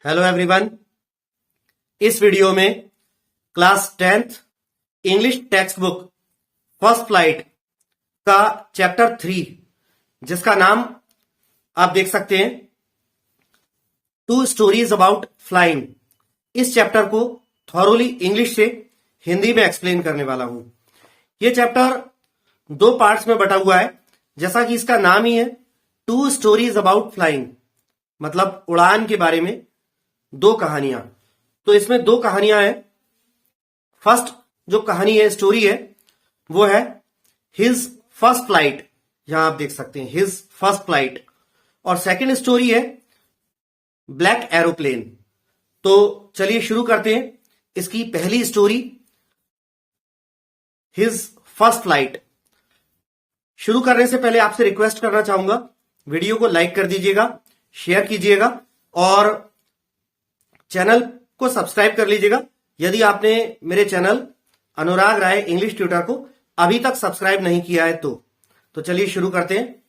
Hello everyone. इस video में class 10th English text book first flight का chapter 3 जिसका नाम आप देख सकते हैं टू स्टोरीज अबाउट फ्लाइंग। इस चैप्टर को थॉरोली इंग्लिश से हिंदी में एक्सप्लेन करने वाला हूं। यह चैप्टर 2 पार्ट्स में बटा हुआ है, जैसा कि इसका नाम ही है टू स्टोरीज अबाउट फ्लाइंग, मतलब उड़ान के बारे में 2 कहानियां। तो इसमें 2 कहानियां हैं। फर्स्ट जो कहानी है, स्टोरी है, वो है हिज फर्स्ट फ्लाइट। यहां आप देख सकते हैं हिज फर्स्ट फ्लाइट। और सेकंड स्टोरी है ब्लैक एरोप्लेन। तो चलिए शुरू करते हैं इसकी पहली स्टोरी, हिज फर्स्ट फ्लाइट। शुरू करने से पहले आपसे रिक्वेस्ट करना चाहूंगा, वीडियो को लाइक कर दीजिएगा, शेयर कीजिएगा और चैनल को सब्सक्राइब कर लीजिएगा यदि आपने मेरे चैनल अनुराग राय इंग्लिश ट्यूटर को अभी तक सब्सक्राइब नहीं किया है तो चलिए शुरू करते हैं।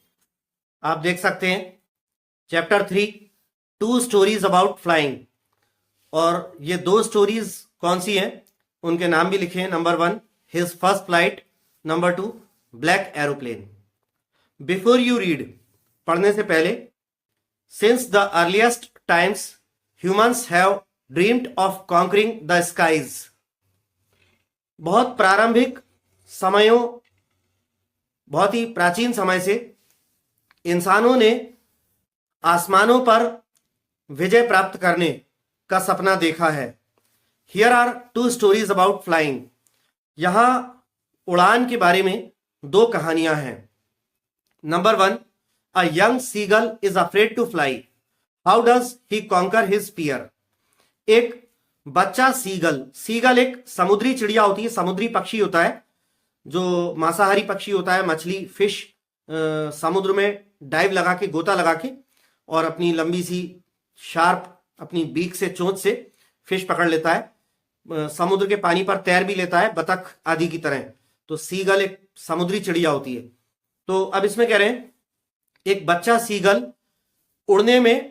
आप देख सकते हैं chapter 3 two stories about flying. और ये 2 स्टोरीज कौन सी हैं उनके नाम भी लिखे हैं। Number 1 his first flight, number 2 black aeroplane. Before you read, पढ़ने से पहले, since the earliest times humans have dreamed of conquering the skies। बहुत प्रारंभिक समयों, बहुत ही प्राचीन समय से इंसानों ने आसमानों पर विजय प्राप्त करने का सपना देखा है। Here are 2 stories about flying। यहां उड़ान के बारे में 2 कहानियां हैं। Number 1, a young seagull is afraid to fly। How does he conquer his fear? एक बच्चा सीगल एक समुद्री चिड़िया होती है, समुद्री पक्षी होता है जो मांसाहारी पक्षी होता है। मछली, फिश समुद्र में डाइव लगा के, गोता लगा के और अपनी लंबी सी शार्प अपनी बीक से, चोंच से फिश पकड़ लेता है। समुद्र के पानी पर तैर भी लेता है, बतख आदि की तरह। तो सीगल एक समुद्री चिड़िया होती है। तो अब इसमें कह रहे हैं एक बच्चा सीगल उड़ने में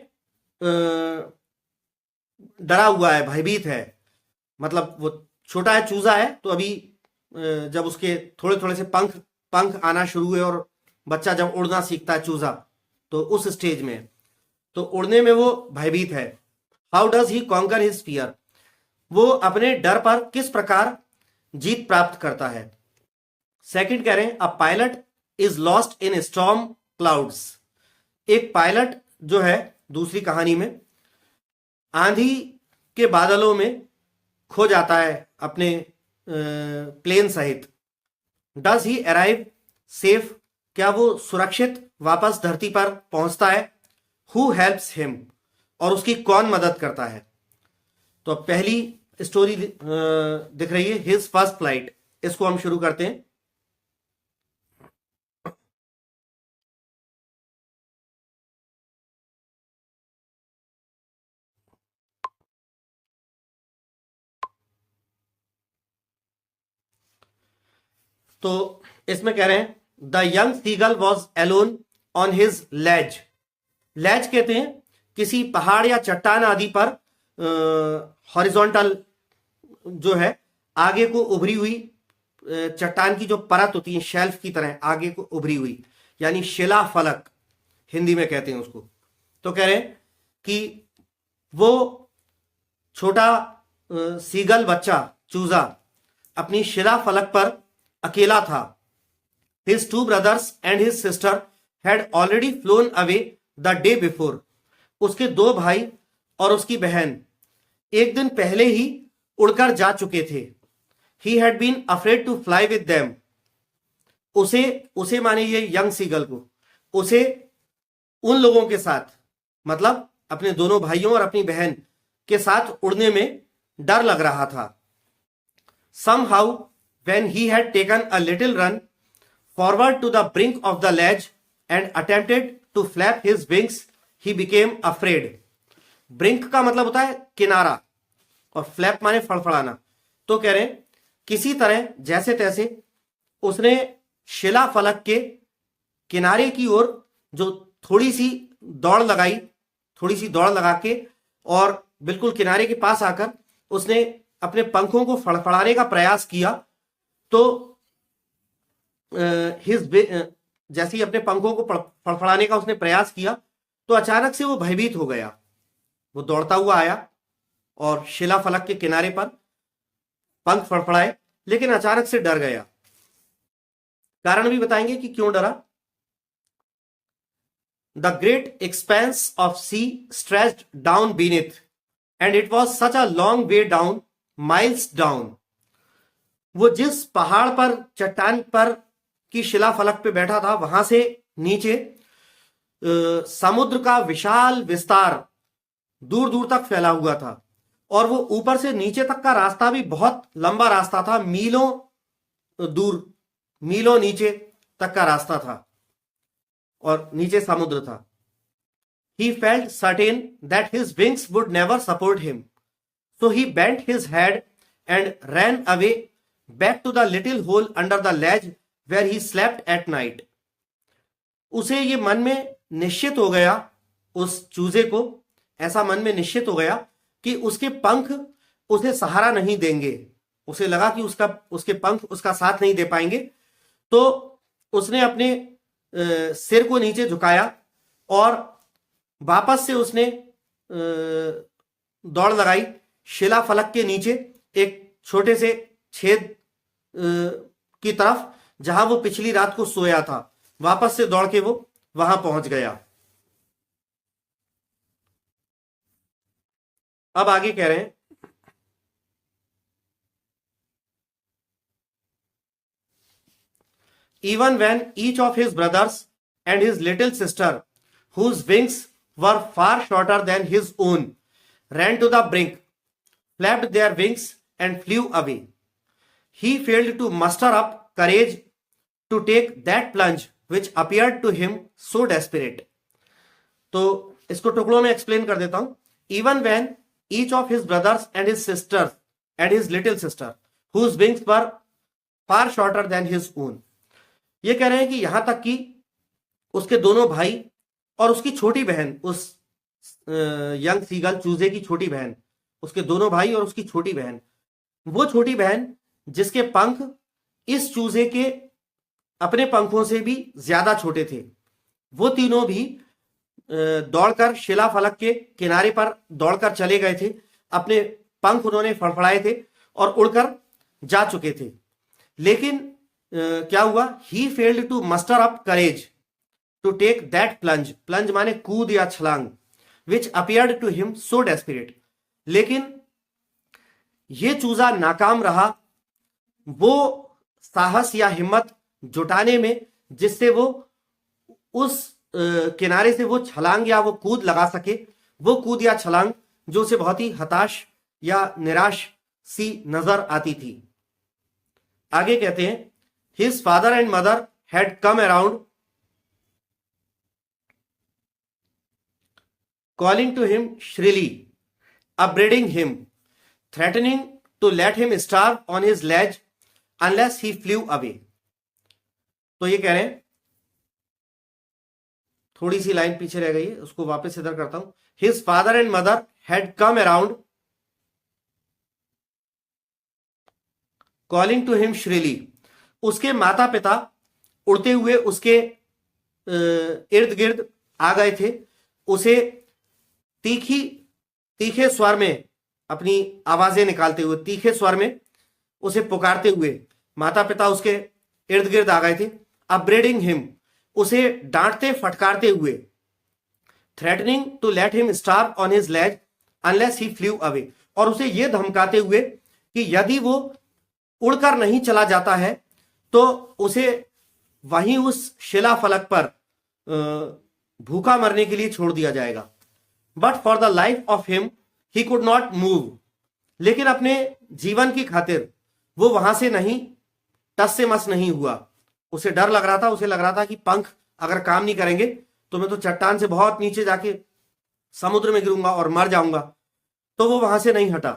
डरा हुआ है, भयभीत है। मतलब वो छोटा है, चूजा है, तो अभी जब उसके थोड़े थोड़े से पंख आना शुरू हुए और बच्चा जब उड़ना सीखता है चूजा, तो उस स्टेज में, तो उड़ने में वो भयभीत है। How does he conquer his fear? वो अपने डर पर किस प्रकार जीत प्राप्त करता है। सेकंड कह रहे हैं a pilot is lost in storm clouds. एक पायलट जो है दूसरी कहानी में आंधी के बादलों में खो जाता है अपने प्लेन सहित। Does he arrive safe? क्या वो सुरक्षित वापस धरती पर पहुंचता है। Who helps him? और उसकी कौन मदद करता है। तो पहली स्टोरी दिख रही है हिज फर्स्ट फ्लाइट। इसको हम शुरू करते हैं। तो इसमें कह रहे हैं the young seagull was alone on his ledge. Ledge कहते हैं किसी पहाड़ या चट्टान आदि पर हॉरिजॉन्टल जो है आगे को उभरी हुई चट्टान की जो परत होती है, शेल्फ की तरह आगे को उभरी हुई, यानी शिला फलक हिंदी में कहते हैं उसको। तो कह रहे हैं कि वो छोटा सीगल बच्चा, चूजा, अपनी शिला फलक पर अकेला था। His 2 brothers and his sister had already flown away the day before। उसके 2 भाई और उसकी बहन एक दिन पहले ही उड़कर जा चुके थे। He had been afraid to fly with them। उसे माने ये यंग सीगल को, उसे उन लोगों के साथ, मतलब अपने दोनों भाइयों और अपनी बहन के साथ उड़ने में डर लग रहा था। Somehow when he had taken a little run forward to the brink of the ledge and attempted to flap his wings, he became afraid। Brink का मतलब होता है किनारा और फ्लैप माने फड़फड़ाना। तो कह रहे हैं किसी तरह जैसे तैसे उसने शिला फलक के किनारे की ओर जो थोड़ी सी दौड़ लगा के और बिल्कुल किनारे के पास आकर उसने अपने पंखों को फड़फड़ाने का प्रयास किया, तो जैसे ही अपने पंखों को फड़फड़ाने का उसने प्रयास किया तो अचानक से वो भयभीत हो गया। वो दौड़ता हुआ आया और शिलाफलक के किनारे पर पंख फड़फड़ाए, लेकिन अचानक से डर गया। कारण भी बताएंगे कि क्यों डरा। The great expanse of sea stretched down beneath and it was such a long way down, miles down. वो जिस पहाड़ पर, चट्टान पर की शिलाफलक पे बैठा था, वहां से नीचे समुद्र का विशाल विस्तार दूर दूर तक फैला हुआ था, और वो ऊपर से नीचे तक का रास्ता भी बहुत लंबा रास्ता था, मीलों दूर, मीलों नीचे तक का रास्ता था, और नीचे समुद्र था। He felt certain that his wings would never support him, so he bent his head and ran away back to the little hole under the ledge where he slept at night. उसे ये मन में निश्चित हो गया, उस चूजे को ऐसा मन में निश्चित हो गया कि उसके पंख उसे सहारा नहीं देंगे। उसे लगा कि उसके पंख उसका साथ नहीं दे पाएंगे, तो उसने अपने सिर को नीचे झुकाया और वापस से उसने दौड़ लगाई शिलाफलक के नीचे एक छोटे से छेद की तरफ, जहां वो पिछली रात को सोया था। वापस से दौड़ के वो वहां पहुंच गया। अब आगे कह रहे हैं, even when each of his brothers and his little sister, whose wings were far shorter than his own, ran to the brink, flapped their wings and flew away, he failed to muster up courage to take that plunge which appeared to him so desperate. तो इसको टुकड़ों में explain कर देता हूं। Even when each of his brothers and his sisters and his little sister, whose wings were far shorter than his own, ये कह रहे हैं कि यहां तक कि उसके दोनों भाई और उसकी छोटी बहन, उस यंग सीगल चूजे की छोटी बहन, उसके दोनों भाई और उसकी छोटी बहन, वो छोटी बहन जिसके पंख इस चूजे के अपने पंखों से भी ज्यादा छोटे थे, वो तीनों भी दौड़कर शिलाफलक के किनारे पर दौड़कर चले गए थे। अपने पंख उन्होंने फड़फड़ाए थे और उड़कर जा चुके थे, लेकिन क्या हुआ? He failed to muster up courage to take that plunge, plunge माने कूद या छलांग, which appeared to him so desperate, लेकिन ये चूजा नाकाम रहा वो साहस या हिम्मत जुटाने में जिससे वो उस किनारे से वो छलांग या वो कूद लगा सके, वो कूद या छलांग जो उसे बहुत ही हताश या निराश सी नजर आती थी। आगे कहते हैं, his father and mother had come around calling to him shrilly, upbraiding him, threatening to let him starve on his ledge unless he flew away. तो ये कह रहे हैं, थोड़ी सी लाइन पीछे रह गई है, उसको वापस इधर करता हूं। His father and mother had come around calling to him shrilly. उसके माता पिता उड़ते हुए उसके इर्द गिर्द आ गए थे, उसे तीखे स्वर में अपनी आवाजें निकालते हुए, तीखे स्वर में उसे पुकारते हुए माता पिता उसके इर्द गिर्द आ गए थे। अपब्रेडिंग हिम, उसे डांटते फटकारते हुए। Threatening to let him starve on his ledge unless he flew away, और उसे यह धमकाते हुए कि यदि वो उड़कर नहीं चला जाता है तो उसे वहीं उस शिलाफलक पर भूखा मरने के लिए छोड़ दिया जाएगा। But for the life of him he could not move, लेकिन अपने जीवन की खातिर वो वहां से नहीं, टस से मस नहीं हुआ। उसे डर लग रहा था, उसे लग रहा था कि पंख अगर काम नहीं करेंगे तो मैं तो चट्टान से बहुत नीचे जाके समुद्र में गिरूंगा और मर जाऊंगा, तो वो वहां से नहीं हटा।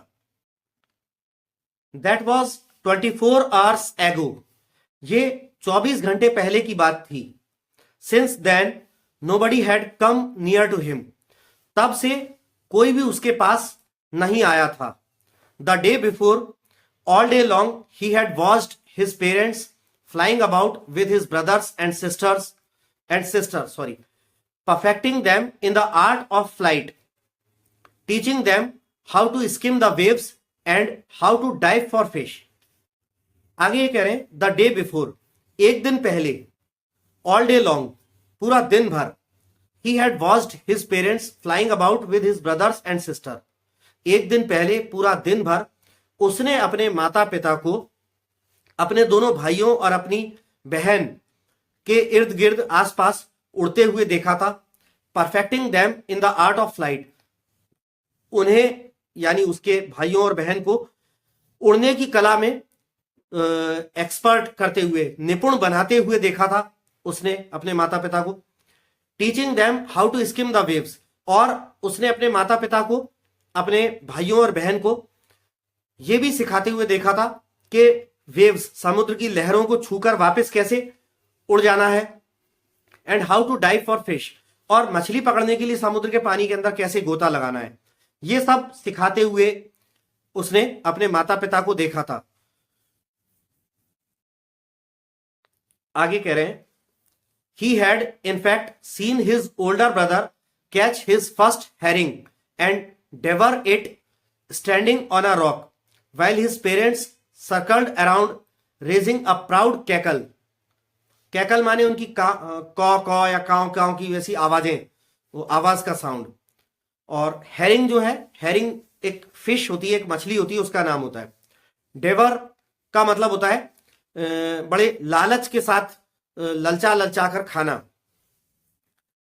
दैट वॉज 24 hours ago, ये 24 घंटे पहले की बात थी। Since then nobody had come near to him, तब से कोई भी उसके पास नहीं आया था। The day before all day long he had watched his parents flying about with his brothers and sisters perfecting them in the art of flight, teaching them how to skim the waves and how to dive for fish. आगे ये कह रहे हैं the day before, एक दिन पहले, all day long, पूरा दिन भर, ही had watched his parents flying about with his brothers and sister, एक दिन पहले पूरा दिन भर उसने अपने माता पिता को अपने दोनों भाइयों और अपनी बहन के इर्द गिर्द आसपास उड़ते हुए देखा था। Perfecting them in the art of flight, उन्हें यानी उसके भाइयों और बहन को उड़ने की कला में एक्सपर्ट करते हुए, निपुण बनाते हुए देखा था उसने अपने माता पिता को। Teaching them how to skim the waves, और उसने अपने माता पिता को, अपने भाइयों और बहन को यह भी सिखाते हुए देखा था कि वेव्स, समुद्र की लहरों को छूकर वापस कैसे उड़ जाना है। And how to dive for fish, और मछली पकड़ने के लिए समुद्र के पानी के अंदर कैसे गोता लगाना है, ये सब सिखाते हुए उसने अपने माता पिता को देखा था। आगे कह रहे हैं he had in fact seen his older brother catch his first herring and devour it standing on a rock while his parents circled around raising a proud cackle. Cackle माने उनकी कौ या काव काव की वैसी आवाजें, वो आवाज का साउंड। और हेरिंग जो है, हेरिंग एक फिश होती है, एक मछली होती है, उसका नाम होता है। डेवर का मतलब होता है बड़े लालच के साथ ललचा ललचा कर खाना।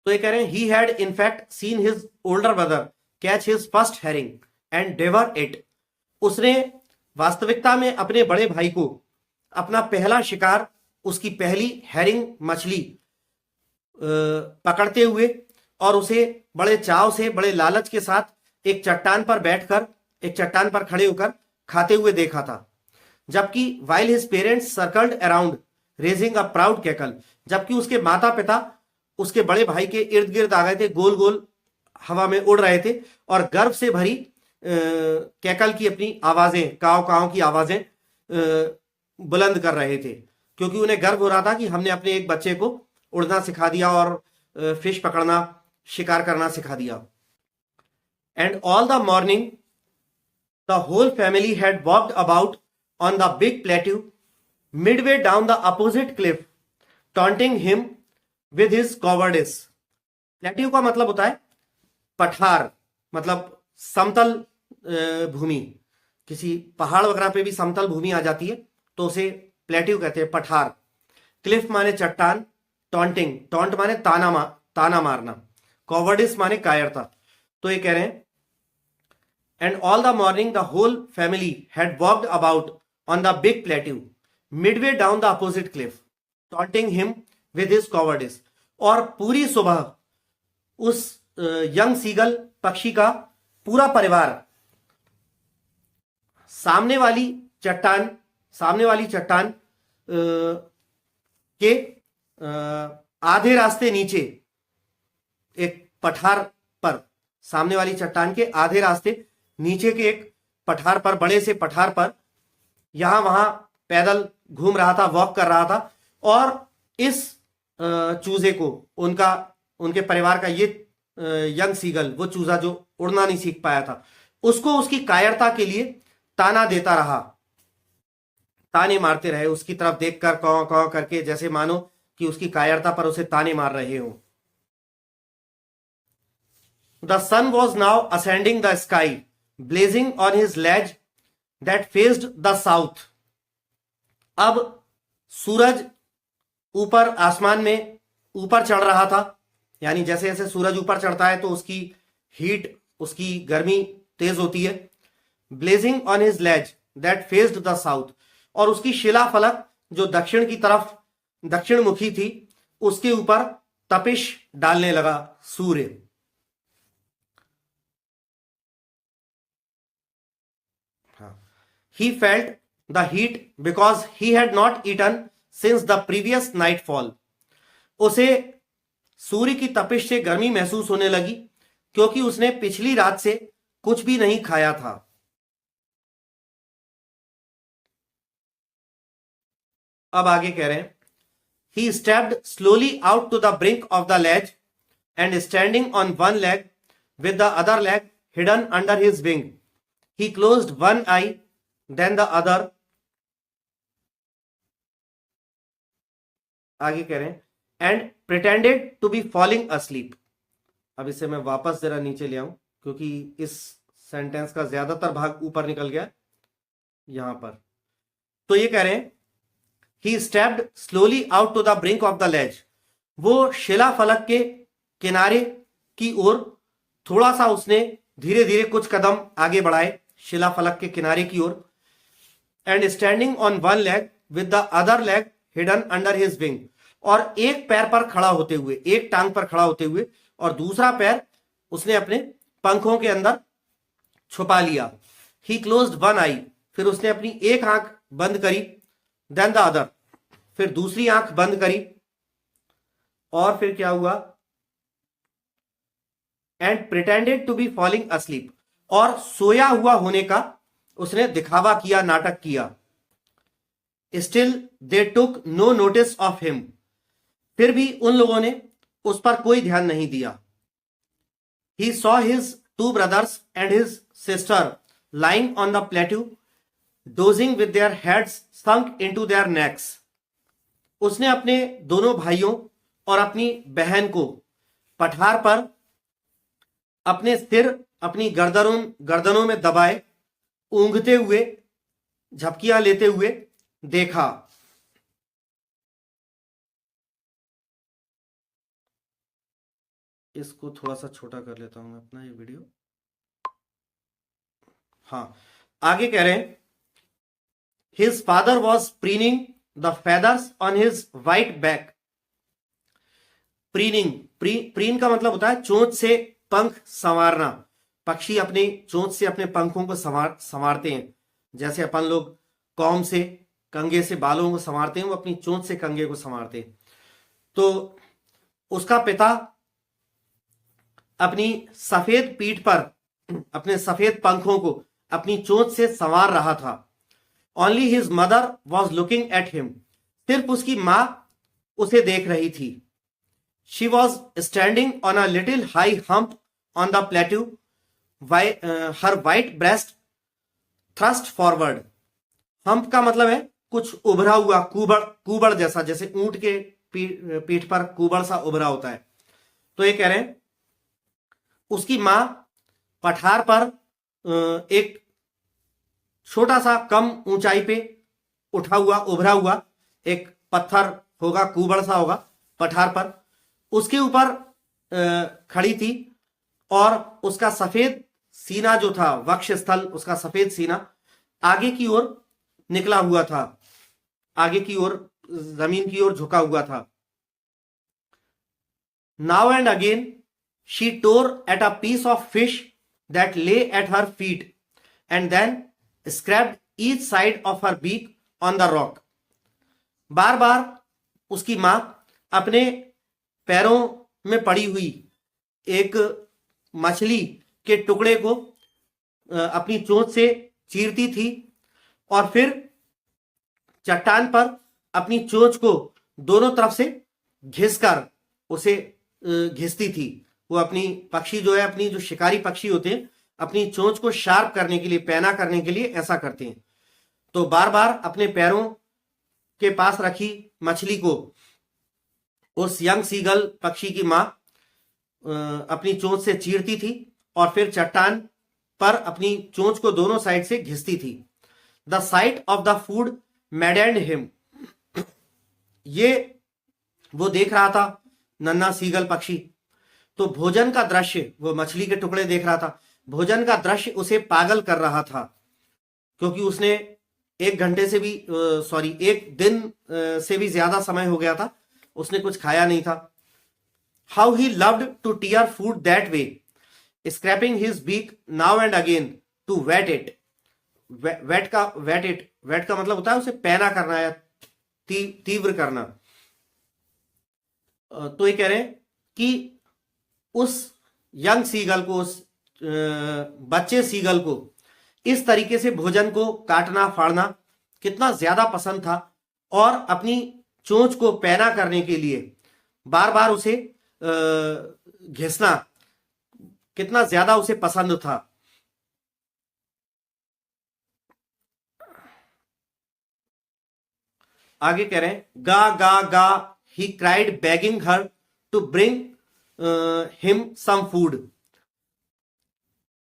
तो ये कह रहे हैं he had in fact seen his older brother catch his first herring and devour it, उसने वास्तविकता में अपने बड़े भाई को अपना पहला शिकार, उसकी पहली हेरिंग मछली पकड़ते हुए और उसे बड़े चाव से, बड़े लालच के साथ एक चट्टान पर बैठकर, एक चट्टान पर खड़े होकर खाते हुए देखा था। जबकि while his parents circled around raising a proud cackle, जबकि उसके माता पिता उसके बड़े भाई के इर्द गिर्द आ गए थे, गोल गोल हवा में उड़ रहे थे और गर्व से भरी कैकल की अपनी आवाजें, काव काव की आवाजें बुलंद कर रहे थे, क्योंकि उन्हें गर्व हो रहा था कि हमने अपने एक बच्चे को उड़ना सिखा दिया और फिश पकड़ना, शिकार करना सिखा दिया। And all the morning the whole family had walked about on the big plateau midway down the opposite cliff taunting him with his cowardice. Plateau का मतलब होता है पठार, मतलब समतल भूमि। किसी पहाड़ वगैरह पे भी समतल भूमि आ जाती है तो उसे प्लेट्यू कहते हैं, पठार। क्लिफ माने चट्टान, टॉन्टिंग, टॉन्ट माने ताना मारना, कॉवर्डिस माने कायरता। तो ये कह रहे हैं and all the morning the whole family had walked about on the big plateau midway down the opposite cliff taunting him with his cowardice. और पूरी सुबह उस यंग सीगल पक्षी का पूरा परिवार सामने वाली चट्टान के आधे रास्ते नीचे एक पठार पर, सामने वाली चट्टान के आधे रास्ते नीचे के एक पठार पर, बड़े से पठार पर यहां वहां पैदल घूम रहा था, वॉक कर रहा था। और इस चूजे को, उनके परिवार का ये यंग सीगल, वो चूजा जो उड़ना नहीं सीख पाया था, उसको उसकी कायरता के लिए ताना देता रहा, ताने मारते रहे, उसकी तरफ देखकर कौ कौ करके, जैसे मानो कि उसकी कायरता पर उसे ताने मार रहे हो। The sun was now ascending the sky blazing on his ledge that faced the south. अब सूरज ऊपर आसमान में ऊपर चढ़ रहा था, यानी जैसे जैसे सूरज ऊपर चढ़ता है तो उसकी हीट, उसकी गर्मी तेज होती है। Blazing on his ledge that faced the south, और उसकी शिला फलक जो दक्षिण की तरफ, दक्षिण मुखी थी, उसके ऊपर तपिश डालने लगा सूर्य। He felt the heat because he had not eaten since the previous nightfall. उसे सूर्य की तपिश से गर्मी महसूस होने लगी क्योंकि उसने पिछली रात से कुछ भी नहीं खाया था। अब आगे कह रहे हैं, he stepped slowly out to the brink of the ledge and standing on one leg with the other leg hidden under his wing, he closed one eye, then the other. आगे कह रहे हैं, and pretended to be falling asleep. अब इसे मैं वापस जरा नीचे ले आऊं क्योंकि इस सेंटेंस का ज्यादातर भाग ऊपर निकल गया यहां पर। तो ये कह रहे हैं, he stepped slowly out to the brink of the ledge. वो शिला फलक के किनारे की ओर थोड़ा सा उसने धीरे धीरे कुछ कदम आगे बढ़ाए, शिला फलक के किनारे की ओर। And standing on one leg with the other leg hidden under his wing, और एक पैर पर खड़ा होते हुए, एक टांग पर खड़ा होते हुए, और दूसरा पैर उसने अपने पंखों के अंदर छुपा लिया। ही क्लोज्ड वन आई, फिर उसने अपनी एक आंख बंद करी, देन द अदर, फिर दूसरी आंख बंद करी, और फिर क्या हुआ, and pretended to be falling asleep, और सोया हुआ होने का उसने दिखावा किया, नाटक किया। Still they took no notice of him, फिर भी उन लोगों ने उस पर कोई ध्यान नहीं दिया। He saw his two brothers and his sister lying on the plateau dosing with their heads sunk into their next, उसने अपने दोनों भाइयों और अपनी बहन को पठार पर अपने सिर अपनी गर्दनों में दबाए ऊंघते हुए, झपकियां लेते हुए देखा। इसको थोड़ा सा छोटा कर लेता हूं मैं अपना ये वीडियो। हाँ, आगे कह रहे हैं, his father was preening the feathers on his white back. Preen का मतलब होता है चोंच से पंख संवारना। पक्षी अपनी चोंच से अपने पंखों को संवारते हैं, जैसे अपन लोग कॉम से, कंगे से बालों को संवारते हैं, वो अपनी चोंच से कंगे को संवारते हैं। तो उसका पिता अपनी सफेद पीठ पर अपने सफेद पंखों को अपनी चोंच से संवार रहा था। Only his mother was looking at him, सिर्फ उसकी मां उसे देख रही थी। She was standing on a little high hump on the plateau, her white breast thrust forward. Hump का मतलब है कुछ उभरा हुआ, कुबड़ जैसा, जैसे ऊंट के पीठ पर कुबड़ सा उभरा होता है। तो ये कह रहे हैं, उसकी मां पठार पर एक छोटा सा कम ऊंचाई पे उठा हुआ, उभरा हुआ एक पत्थर होगा, कुबड़ सा होगा पठार पर, उसके ऊपर खड़ी थी, और उसका सफेद सीना जो था, वक्षस्थल, उसका सफेद सीना आगे की ओर निकला हुआ था, आगे की ओर जमीन की ओर झुका हुआ था। Now and again she tore at a piece of fish that lay at her feet and then scraped each side of her beak on the rock. बार बार उसकी मां अपने पैरों में पड़ी हुई एक मछली के टुकड़े को अपनी चोंच से चीरती थी, और फिर चट्टान पर अपनी चोंच को दोनों तरफ से घिसकर उसे घिसती थी। वो अपनी पक्षी जो है, अपनी जो शिकारी पक्षी होते हैं, अपनी चोंच को शार्प करने के लिए, पैना करने के लिए ऐसा करते हैं। तो बार बार अपने पैरों के पास रखी मछली को उस यंग सीगल पक्षी की मां अपनी चोंच से चीरती थी, और फिर चट्टान पर अपनी चोंच को दोनों साइड से घिसती थी। The site of the food मैडेंड him, ये वो देख रहा था नन्हा सीगल पक्षी, तो भोजन का दृश्य, वो मछली के टुकड़े देख रहा था, भोजन का दृश्य उसे पागल कर रहा था, क्योंकि उसने एक दिन से भी ज्यादा समय हो गया था, उसने कुछ खाया नहीं था। How he loved to tear food that way, scraping his beak now and again to whet it. Whet का मतलब होता है उसे पैना करना या तीव्र करना। तो ये कह रहे हैं कि उस यंग सीगल को, उस बच्चे सीगल को इस तरीके से भोजन को काटना फाड़ना कितना ज्यादा पसंद था और अपनी चोंच को पैना करने के लिए बार बार उसे घिसना कितना ज्यादा उसे पसंद था। आगे कह रहे हैं, ga ga ga he cried begging her to bring him some food.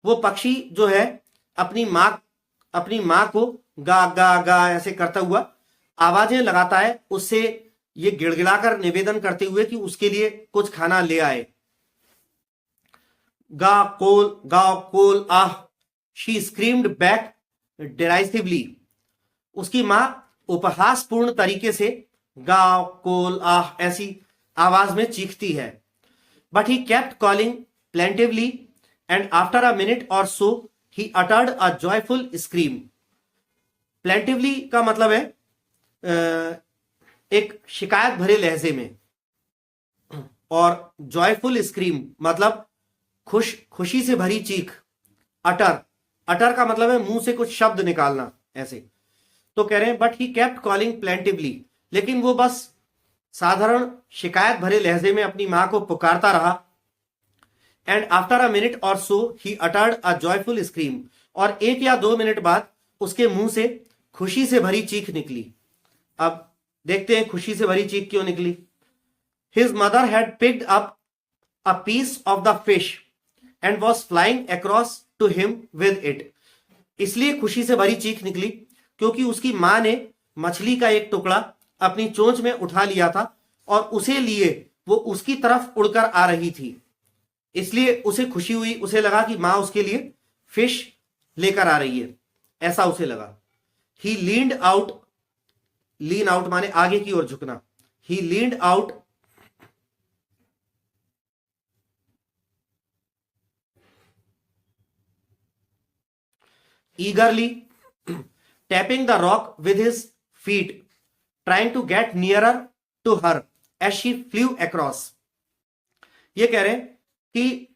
वो पक्षी जो है अपनी माँ को गा गा गा ऐसे करता हुआ आवाजें लगाता है, उससे ये गिड़गिड़ाकर निवेदन करते हुए कि उसके लिए कुछ खाना ले आए। गा कोल आह, शी स्क्रीम्ड बैक डिराइसिवली। उसकी मां उपहासपूर्ण तरीके से गा कोल आह ऐसी आवाज में चीखती है। But he kept calling plaintively and after a minute or so he uttered a joyful scream. Plaintively का मतलब है एक शिकायत भरे लहजे में, और जॉयफुल स्क्रीम मतलब खुशी से भरी चीख। अटर का मतलब है मुंह से कुछ शब्द निकालना ऐसे। तो कह रहे हैं but he kept calling plaintively, लेकिन वो बस साधारण शिकायत भरे लहजे में अपनी मां को पुकारता रहा। And after a minute or so he uttered a joyful scream, और 1 या 2 मिनट बाद उसके मुंह से खुशी से भरी चीख निकली। अब देखते हैं खुशी से भरी चीख क्यों निकली। His mother had picked up a piece of the fish and was flying across to him with it. इसलिए खुशी से भरी चीख निकली क्योंकि उसकी मां ने मछली का एक टुकड़ा अपनी चोंच में उठा लिया था और उसे लिए वो उसकी तरफ उड़कर आ रही थी। इसलिए उसे खुशी हुई, उसे लगा कि मां उसके लिए फिश लेकर आ रही है, ऐसा उसे लगा। He leaned out, lean out माने आगे की ओर झुकना। He leaned out eagerly, tapping the rock with his feet, trying to get nearer to her as she flew across। ये कह रहे हैं कि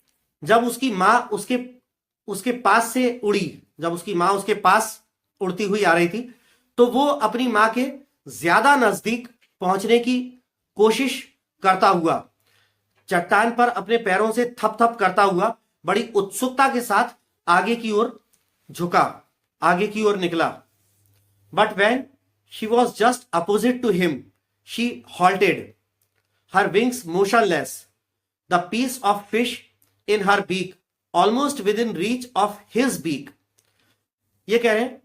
जब उसकी मां उसके पास से उड़ी, जब उसकी मां उसके पास उड़ती हुई आ रही थी, तो वो अपनी मां के ज्यादा नजदीक पहुंचने की कोशिश करता हुआ चट्टान पर अपने पैरों से थप थप करता हुआ बड़ी उत्सुकता के साथ आगे की ओर झुका, आगे की ओर निकला। But when she was just opposite to him she halted, her wings motionless, the piece of fish in her beak almost within reach of his beak. ये कह रहे हैं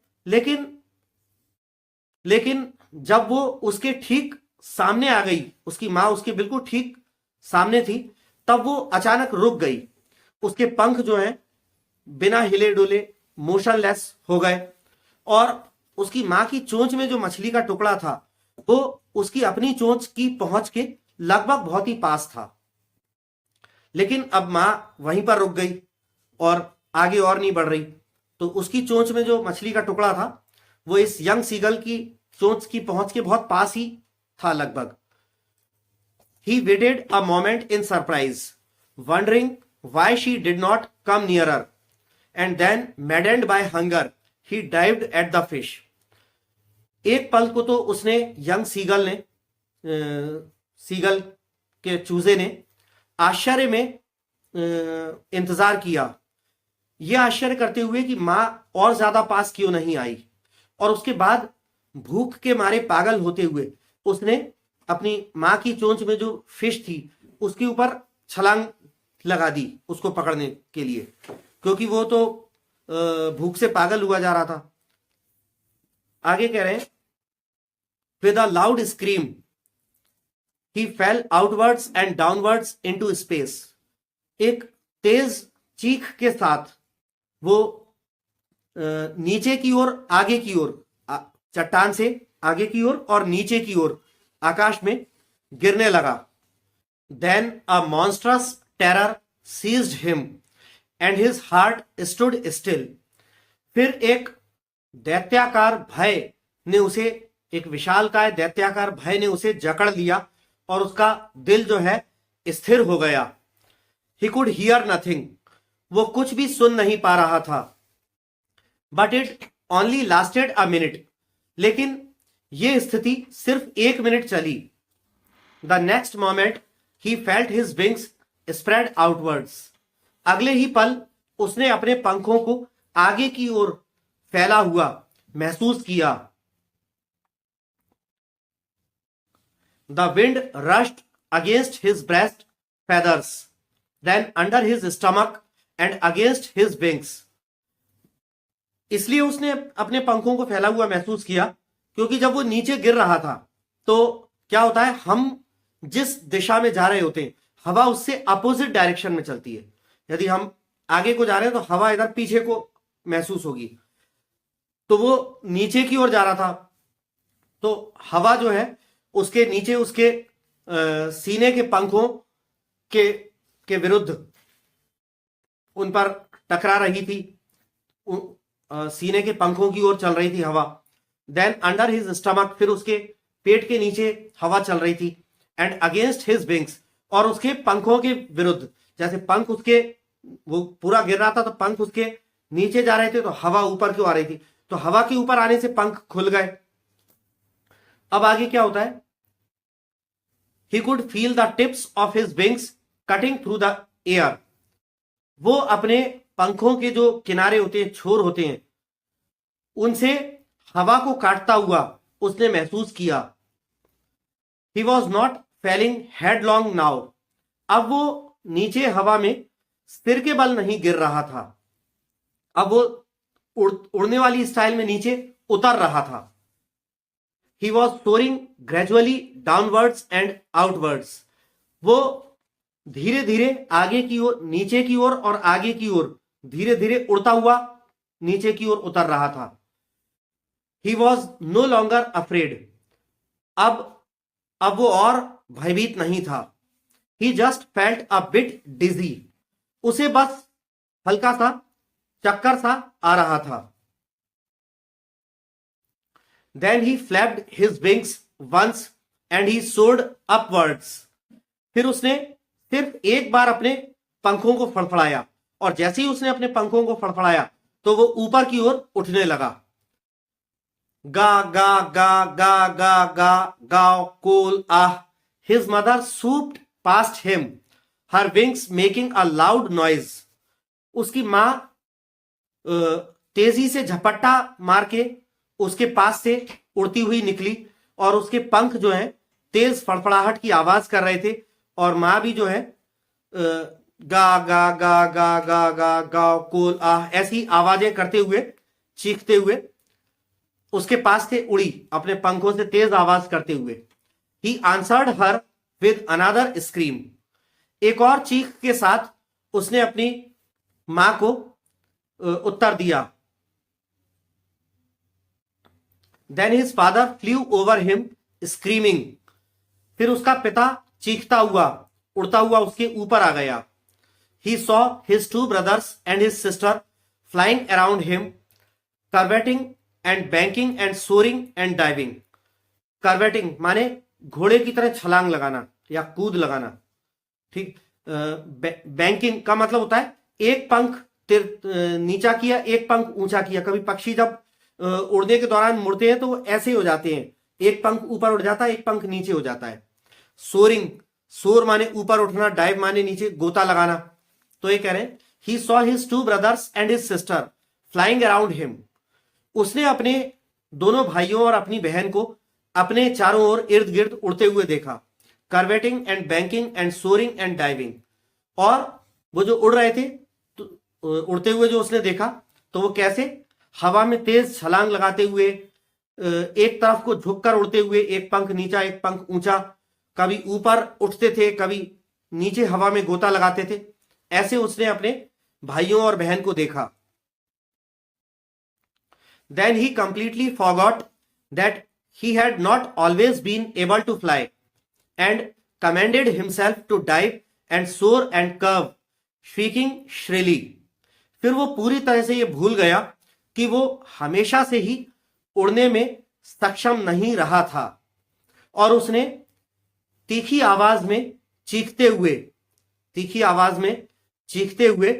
लेकिन जब वो उसके ठीक सामने आ गई, उसकी मां उसके बिल्कुल ठीक सामने थी, तब वो अचानक रुक गई। उसके पंख जो हैं बिना हिले डुले मोशनलेस हो गए और उसकी मां की चोंच में जो मछली का टुकड़ा था वो उसकी अपनी चोंच की पहुंच के लगभग बहुत ही पास था। लेकिन अब मां वहीं पर रुक गई और आगे और नहीं बढ़ रही। तो उसकी चोंच में जो मछली का टुकड़ा था वो इस यंग सीगल की चोंच की पहुंच के बहुत पास ही था लगभग। He waited a moment in surprise, wondering why she did not come nearer, and then, maddened by hunger, he dived at the fish। एक पल को तो उसने यंग सीगल के चूजे ने आश्चर्य में इंतजार किया, यह आश्चर्य करते हुए कि मां और ज्यादा पास क्यों नहीं आई। और उसके बाद भूख के मारे पागल होते हुए उसने अपनी मां की चोंच में जो फिश थी उसके ऊपर छलांग लगा दी उसको पकड़ने के लिए, क्योंकि वो तो भूख से पागल हुआ जा रहा था। आगे कह रहे हैं, with a loud scream he fail outwards and downwards into space. एक तेज चीख के साथ वो नीचे की ओर, आगे की ओर, चट्टान से आगे की ओर और नीचे की ओर आकाश में गिरने लगा। Then a monstrous terror seized him and his heart stood still. फिर एक दैत्याकार भय ने उसे, एक विशालकाय दैत्याकार भय ने उसे जकड़ लिया और उसका दिल जो है स्थिर हो गया। ही कुड हियर नथिंग, वो कुछ भी सुन नहीं पा रहा था। But it only lasted a minute, लेकिन यह स्थिति सिर्फ 1 मिनट चली। The next moment he felt his wings spread outwards, अगले ही पल उसने अपने पंखों को आगे की ओर फैला हुआ महसूस किया। The wind rushed against his breast feathers, then under his stomach and against his wings. इसलिए उसने अपने पंखों को फैला हुआ महसूस किया क्योंकि जब वो नीचे गिर रहा था तो क्या होता है, हम जिस दिशा में जा रहे होते हैं हवा उससे अपोजिट डायरेक्शन में चलती है। यदि हम आगे को जा रहे हैं तो हवा इधर पीछे को महसूस होगी। तो वो नीचे की ओर जा रहा था तो हवा जो है उसके नीचे उसके सीने के पंखों के विरुद्ध उन पर टकरा रही थी, सीने के पंखों की ओर चल रही थी हवा। देन अंडर हिज स्टमक, फिर उसके पेट के नीचे हवा चल रही थी। एंड अगेंस्ट हिज विंग्स, और उसके पंखों के विरुद्ध, जैसे पंख उसके वो पूरा गिर रहा था तो पंख उसके नीचे जा रहे थे तो हवा ऊपर क्यों आ रही थी, तो हवा के ऊपर आने से पंख खुल गए। अब आगे क्या होता है, he could feel the tips of his wings cutting through the air. वो अपने पंखों के जो किनारे होते हैं, छोर होते हैं, उनसे हवा को काटता हुआ उसने महसूस किया। He was not falling headlong now. अब वो नीचे हवा में सिर के बल नहीं गिर रहा था, अब वो उड़ने वाली स्टाइल में नीचे उतर रहा था। He was soaring gradually downwards and outwards. वो धीरे धीरे आगे की ओर, नीचे की ओर और आगे की ओर धीरे धीरे उड़ता हुआ नीचे की ओर उतर रहा था। He was no longer afraid. अब वो और भयभीत नहीं था। He just felt a bit dizzy. उसे बस हल्का सा चक्कर सा आ रहा था। Then he flapped his wings once and he soared upwards. फिर उसने सिर्फ एक बार अपने पंखों को फड़फड़ाया और जैसे ही उसने अपने पंखों को फड़फड़ाया तो वो ऊपर की ओर उठने लगा। गा गा गा गा गा गा गाओ कोल आह। His mother swooped past him, her wings making a loud noise. उसकी मां तेजी से झपट्टा मार के उसके पास से उड़ती हुई निकली और उसके पंख जो हैं तेज फड़फड़ाहट की आवाज कर रहे थे और मां भी जो है गा ga ga ga ga ga गा कोल आह ऐसी आवाजें करते हुए, चीखते हुए उसके पास से उड़ी, अपने पंखों से तेज आवाज करते हुए। He answered her with another scream. एक और चीख के साथ उसने अपनी मां को उत्तर दिया। Then his father flew over him screaming. फिर उसका पिता चीखता हुआ, उड़ता हुआ उसके ऊपर आ गया। He saw his two brothers and his sister flying around him, curveting and banking and soaring and diving. Curveting माने घोड़े की तरह छलांग लगाना या कूद लगाना, ठीक। बैंकिंग का मतलब होता है एक पंख नीचा किया, एक पंख ऊंचा किया। कभी पक्षी जब उड़ने के दौरान मुड़ते हैं तो वो ऐसे हो जाते हैं, एक पंख ऊपर उड़ जाता है, एक पंख नीचे हो जाता है। सोरिंग, सोर माने ऊपर उठना, डाइव माने नीचे गोता लगाना। तो ये कह रहे हैं he saw his two brothers and his sister flying around him. उसने अपने दोनों भाइयों और अपनी बहन को अपने चारों ओर इर्द गिर्द उड़ते हुए देखा। Curveting and banking and soaring and diving. और वो जो उड़ रहे थे तो उड़ते हुए जो उसने देखा तो वो कैसे, हवा में तेज छलांग लगाते हुए, एक तरफ को झुककर उड़ते हुए, एक पंख नीचा एक पंख ऊंचा, कभी ऊपर उठते थे कभी नीचे हवा में गोता लगाते थे। ऐसे उसने अपने भाइयों और बहन को देखा। Then he completely forgot that he had not always been able to fly and commanded himself to dive and soar and curve, shrieking shrilly. फिर वो पूरी तरह से ये भूल गया कि वो हमेशा से ही उड़ने में सक्षम नहीं रहा था और उसने तीखी आवाज में चीखते हुए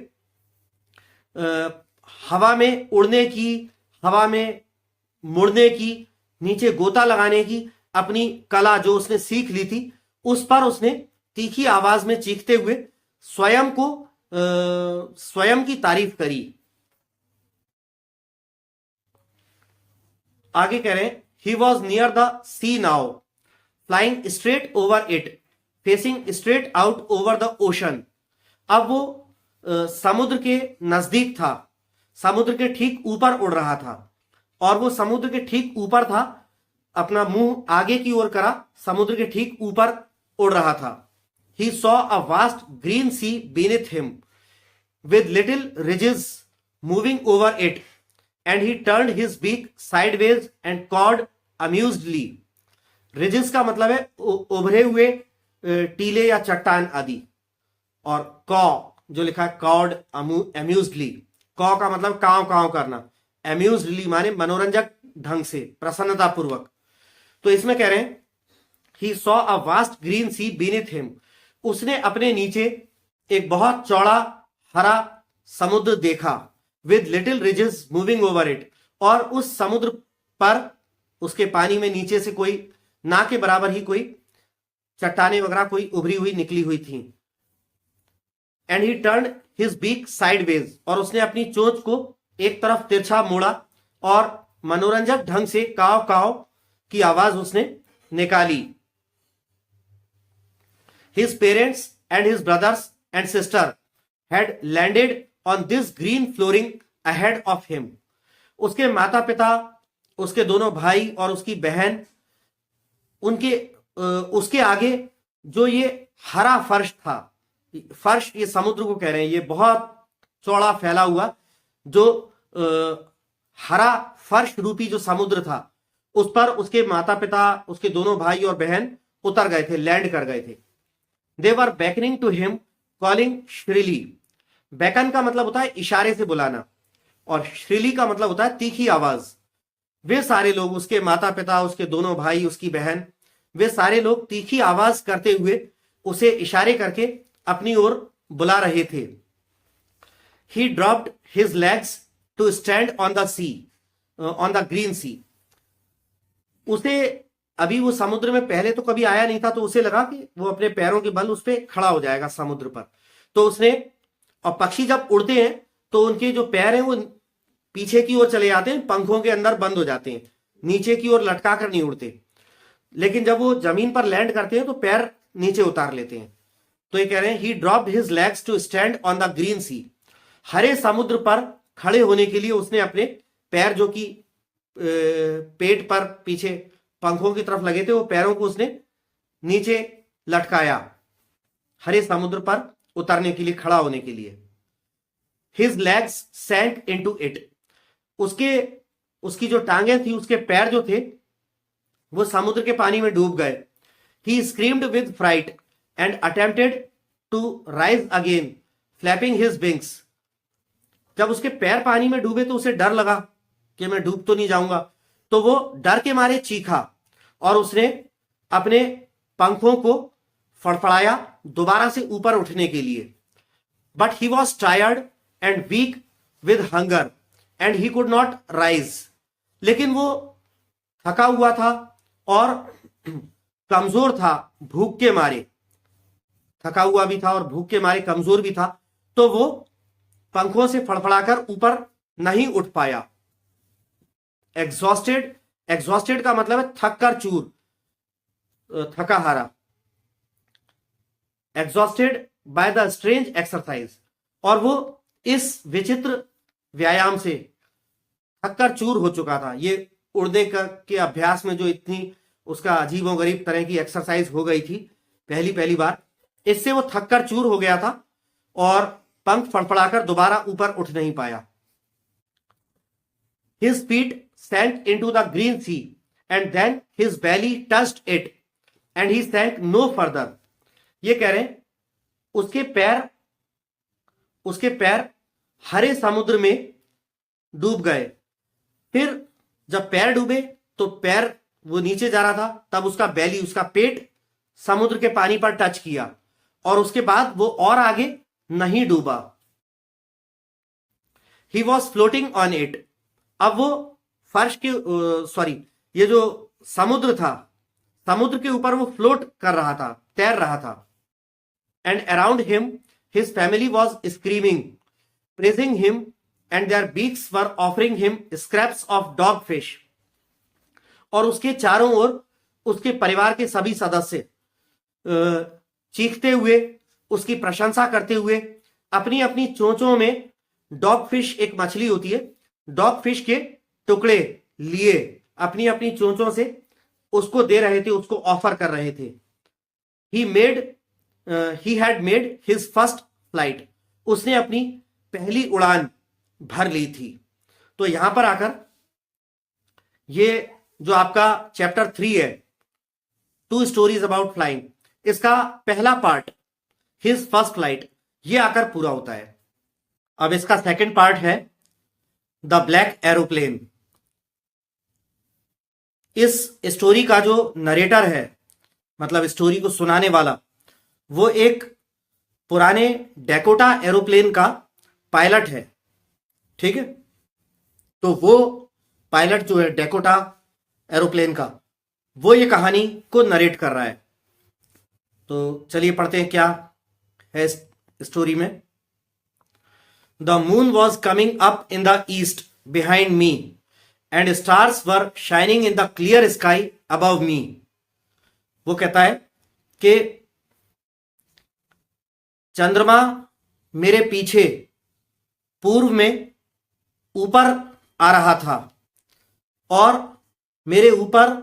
हवा में उड़ने की, हवा में मुड़ने की, नीचे गोता लगाने की अपनी कला जो उसने सीख ली थी, उस पर उसने तीखी आवाज में चीखते हुए स्वयं की तारीफ करी। आगे कह रहे हैं, he was near the sea now, flying straight over it, facing straight out over the ocean. अब वो समुद्र के नजदीक था, समुद्र के ठीक ऊपर उड़ रहा था, और वो समुद्र के ठीक ऊपर था, अपना मुंह आगे की ओर करा, समुद्र के ठीक ऊपर उड़ रहा था। He saw a vast green sea beneath him, with little ridges moving over it, and he turned his beak sideways and cawed amusedly. Ridges का मतलब है उभरे हुए टीले या चट्टान आदि, और कॉ जो लिखा है कॉड अम्यूजली, कॉ का मतलब काव काव करना, अम्यूजली माने मनोरंजक ढंग से, प्रसन्नता पूर्वक। तो इसमें कह रहे हैं he saw a vast green sea beneath him, उसने अपने नीचे एक बहुत चौड़ा हरा समुद्र देखा, with little ridges moving over it, और उस समुद्र पर उसके पानी में नीचे से कोई ना के बराबर ही कोई चट्टाने वगैरह कोई उभरी हुई निकली हुई थी। And he turned his beak sideways, और उसने अपनी चोंच को एक तरफ तिरछा मोड़ा और मनोरंजक ढंग से काव काव की आवाज उसने निकाली। His parents and his brothers and sister had landed on this green flooring ahead of him. उसके माता पिता, उसके दोनों भाई और उसकी बहन, उसके आगे जो ये हरा फर्श था, फर्श ये समुद्र को कह रहे हैं, ये बहुत चौड़ा फैला हुआ जो हरा फर्श रूपी जो समुद्र था, उस पर उसके माता पिता, उसके दोनों भाई और बहन उतर गए थे, लैंड कर गए थे। They were beckoning to him calling shrilly. Beckon का मतलब होता है इशारे से बुलाना, और श्रीली का मतलब होता है तीखी आवाज। वे सारे लोग, उसके माता पिता, उसके दोनों भाई, उसकी बहन, वे सारे लोग तीखी आवाज करते हुए उसे इशारे करके अपनी ओर बुला रहे थे। He dropped his legs to stand on the sea, on the green sea. उसे अभी वो समुद्र में पहले तो कभी आया नहीं था, तो उसे लगा कि वो अपने पैरों के बल उस पर खड़ा हो जाएगा समुद्र पर। तो उसने, और पक्षी जब उड़ते हैं तो उनके जो पैर हैं वो पीछे की ओर चले जाते हैं, पंखों के अंदर बंद हो जाते हैं, नीचे की ओर लटका कर नहीं उड़ते। लेकिन जब वो जमीन पर लैंड करते हैं तो पैर नीचे उतार लेते हैं। तो ये कह रहे हैं he dropped his legs to stand on the green sea. हरे समुद्र पर खड़े होने के लिए उसने अपने पैर, जो कि पेट पर पीछे पंखों की तरफ लगे थे, वो पैरों को उसने नीचे लटकाया, हरे समुद्र पर उतरने के लिए, खड़ा होने के लिए। His legs sank into it. उसकी जो टांगे थी, उसके पैर जो थे, वो समुद्र के पानी में डूब गए। He screamed with fright and attempted to rise again flapping his wings. जब उसके पैर पानी में डूबे तो उसे डर लगा कि मैं डूब तो नहीं जाऊंगा, तो वो डर के मारे चीखा और उसने अपने पंखों को फड़फड़ाया दोबारा से ऊपर उठने के लिए। But he was tired and weak with hunger and he could not rise. लेकिन वो थका हुआ था और कमजोर था, भूख के मारे थका हुआ भी था और भूख के मारे कमजोर भी था, तो वो पंखों से फड़फड़ाकर ऊपर नहीं उठ पाया। एग्जॉस्टेड का मतलब है थक कर चूर, थका हारा। Exhausted by the strange exercise, और वो इस विचित्र व्यायाम से थक कर चूर हो चुका था। ये उड़ने के अभ्यास में जो इतनी उसका अजीबोगरीब तरह की एक्सरसाइज हो गई थी पहली बार, इससे वो थक कर चूर हो गया था और पंख फड़फड़ाकर दोबारा ऊपर उठ नहीं पाया। His feet sank into the green sea and then his belly touched it and he sank no further. ये कह रहे हैं उसके पैर हरे समुद्र में डूब गए। फिर जब पैर डूबे तो पैर वो नीचे जा रहा था, तब उसका बैली, उसका पेट समुद्र के पानी पर टच किया और उसके बाद वो और आगे नहीं डूबा। He was floating on it. अब वो फर्श के सॉरी ये जो समुद्र था, समुद्र के ऊपर वो फ्लोट कर रहा था, तैर रहा था। And around him his family was screaming praising him and their beaks were offering him scraps of dog fish. और उसके चारों ओर उसके परिवार के सभी सदस्य चीखते हुए, उसकी प्रशंसा करते हुए, अपनी अपनी चोंचों में डॉग फिश, एक मछली होती है, डॉग फिश के टुकड़े लिए अपनी अपनी चोंचों से उसको दे रहे थे, उसको ऑफर कर रहे थे। He had made his first flight. उसने अपनी पहली उड़ान भर ली थी। तो यहां पर आकर ये जो आपका चैप्टर 3 है, 2 स्टोरीज अबाउट फ्लाइंग, इसका पहला पार्ट हिज फर्स्ट फ्लाइट, ये आकर पूरा होता है। अब इसका सेकंड पार्ट है द ब्लैक एरोप्लेन। इस स्टोरी का जो नरेटर है, मतलब स्टोरी को सुनाने वाला, वो एक पुराने डैकोटा एरोप्लेन का पायलट है। ठीक है, तो वो पायलट जो है डैकोटा एरोप्लेन का, वो ये कहानी को नरेट कर रहा है। तो चलिए पढ़ते हैं क्या है स्टोरी में। The moon was coming up in the east behind me and stars were shining in the clear sky above मी। वो कहता है कि चंद्रमा मेरे पीछे पूर्व में ऊपर आ रहा था और मेरे ऊपर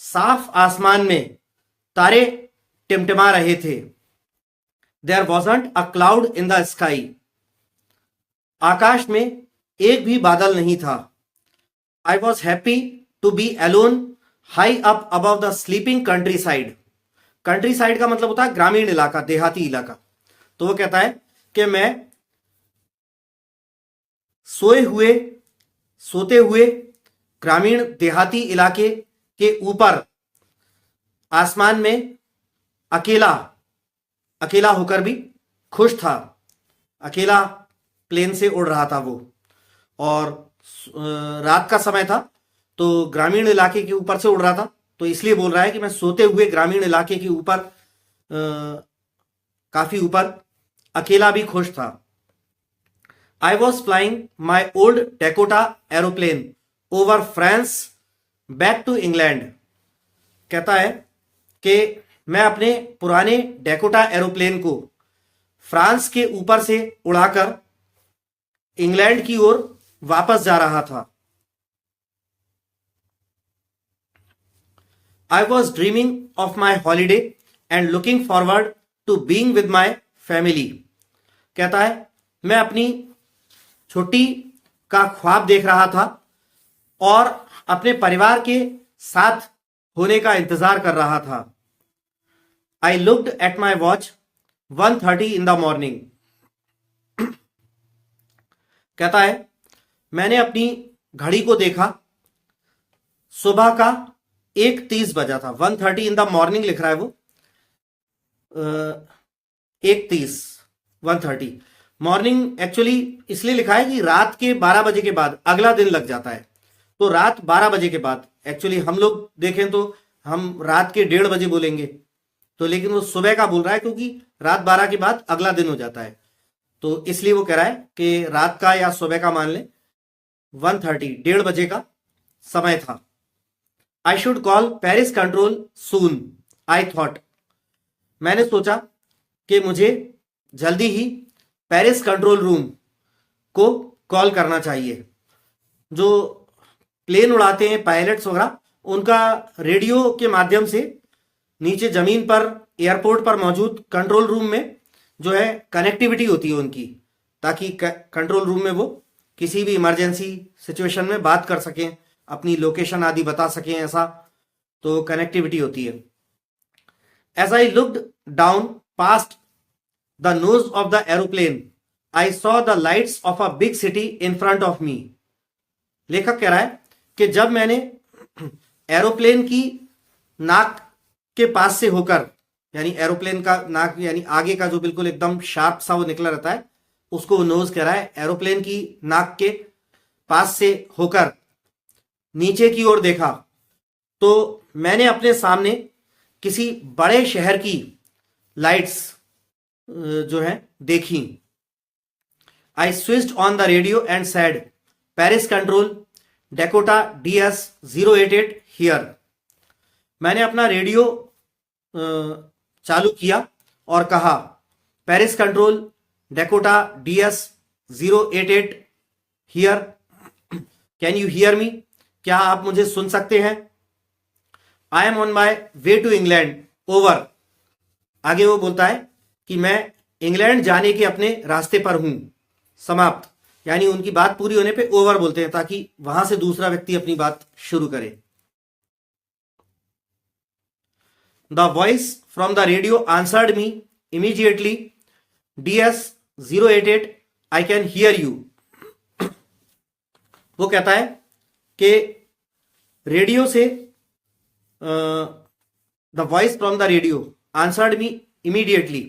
साफ आसमान में तारे टिमटिमा रहे थे। There wasn't a cloud in the sky. आकाश में एक भी बादल नहीं था। I was happy to be alone high up above the sleeping countryside. Countryside का मतलब होता है ग्रामीण इलाका, देहाती इलाका। तो वो कहता है कि मैं सोते हुए ग्रामीण देहाती इलाके के ऊपर आसमान में अकेला होकर भी खुश था। अकेला प्लेन से उड़ रहा था वो, और रात का समय था, तो ग्रामीण इलाके के ऊपर से उड़ रहा था। तो इसलिए बोल रहा है कि मैं सोते हुए ग्रामीण इलाके के ऊपर, काफी ऊपर, अकेला भी खुश था। I was flying my old Dakota aeroplane over France back to England. कहता है कि मैं अपने पुराने डैकोटा एरोप्लेन को फ्रांस के ऊपर से उड़ाकर इंग्लैंड की ओर वापस जा रहा था। I was dreaming of my holiday and looking forward to being with my family. कहता है मैं अपनी छुट्टी का ख्वाब देख रहा था और अपने परिवार के साथ होने का इंतजार कर रहा था। I looked at my watch 1:30 in the morning. कहता है मैंने अपनी घड़ी को देखा, सुबह का 1:30 बजा था। 1:30 इन द मॉर्निंग लिख रहा है वो, 1:30, 1:30 मॉर्निंग एक्चुअली इसलिए लिखा है कि रात के 12 बजे के बाद अगला दिन लग जाता है। तो रात 12 बजे के बाद, एक्चुअली हम लोग देखें तो हम रात के 1:30 बजे बोलेंगे, तो लेकिन वो सुबह का बोल रहा है क्योंकि रात 12 के बाद अगला दिन हो जाता है। तो इसलिए वो कह रहा है कि रात का या सुबह का मान लें, 1:30, 1:30 बजे का समय था। I should call Paris control soon I thought. मैंने सोचा कि मुझे जल्दी ही पेरिस कंट्रोल रूम को कॉल करना चाहिए। जो प्लेन उड़ाते हैं पायलट्स वगैरह, उनका रेडियो के माध्यम से नीचे जमीन पर, एयरपोर्ट पर मौजूद कंट्रोल रूम में जो है कनेक्टिविटी होती है उनकी, ताकि कंट्रोल रूम में वो किसी भी इमरजेंसी सिचुएशन में बात कर सकें, अपनी लोकेशन आदि बता सकें, ऐसा तो कनेक्टिविटी होती है। As I looked down past the nose of the aeroplane I saw the lights of a big city in front of me. लेखक कह रहा है कि जब मैंने एरोप्लेन की नाक के पास से होकर, यानी एरोप्लेन का नाक यानी आगे का जो बिल्कुल एकदम शार्प सा वो निकला रहता है, उसको वो नोज कह रहा है। एरोप्लेन की नाक के पास से होकर नीचे की ओर देखा तो मैंने अपने सामने किसी बड़े शहर की लाइट्स जो है देखी। I switched on the radio and said Paris control Dakota DS-088 here. मैंने अपना रेडियो चालू किया और कहा Paris control Dakota DS-088 here, can you hear me? क्या आप मुझे सुन सकते हैं? I am on my way to England over. आगे वो बोलता है कि मैं इंग्लैंड जाने के अपने रास्ते पर हूं, समाप्त। यानी उनकी बात पूरी होने पे ओवर बोलते हैं ताकि वहां से दूसरा व्यक्ति अपनी बात शुरू करे। The voice from the radio answered me immediately DS-088 I can hear you. वो कहता है कि रेडियो से the voice from the radio answered me immediately,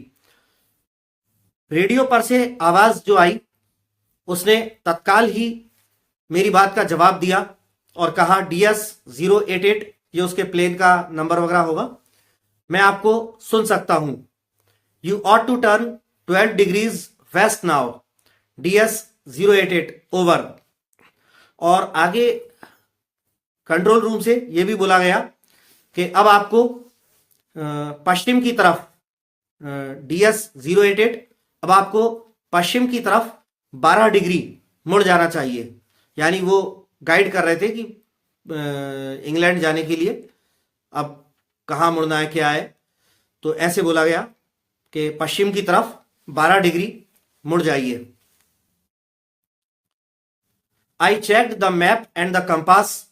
radio पर से आवाज जो आई उसने तत्काल ही मेरी बात का जवाब दिया और कहा DS-088, ये उसके प्लेन का नंबर वगैरह होगा, मैं आपको सुन सकता हूं। You ought to turn 12 degrees west now DS-088 over. और आगे कंट्रोल रूम से यह भी बोला गया कि अब आपको पश्चिम की तरफ DS-088, अब आपको पश्चिम की तरफ 12 डिग्री मुड़ जाना चाहिए। यानी वो गाइड कर रहे थे कि इंग्लैंड जाने के लिए अब कहाँ मुड़ना है, क्या है। तो ऐसे बोला गया कि पश्चिम की तरफ 12 डिग्री मुड़ जाइए। I checked the map and the compass,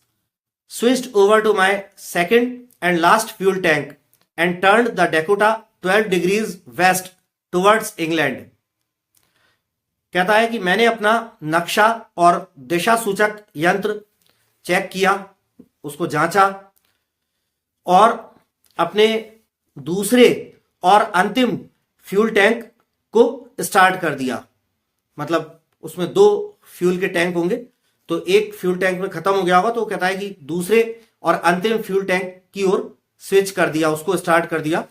switched over to my second and last fuel tank and turned the Dakota 12 degrees west towards England. कहता है कि मैंने अपना नक्शा और दिशा सूचक यंत्र चेक किया, उसको जांचा और अपने दूसरे और अंतिम फ्यूल टैंक को स्टार्ट कर दिया। मतलब उसमें 2 फ्यूल के टैंक होंगे, तो एक फ्यूल टैंक में खत्म हो गया होगा, तो कहता है कि दूसरे और अंतिम फ्यूल टैंक की ओर स्विच कर दिया, उसको स्टार्ट कर दिया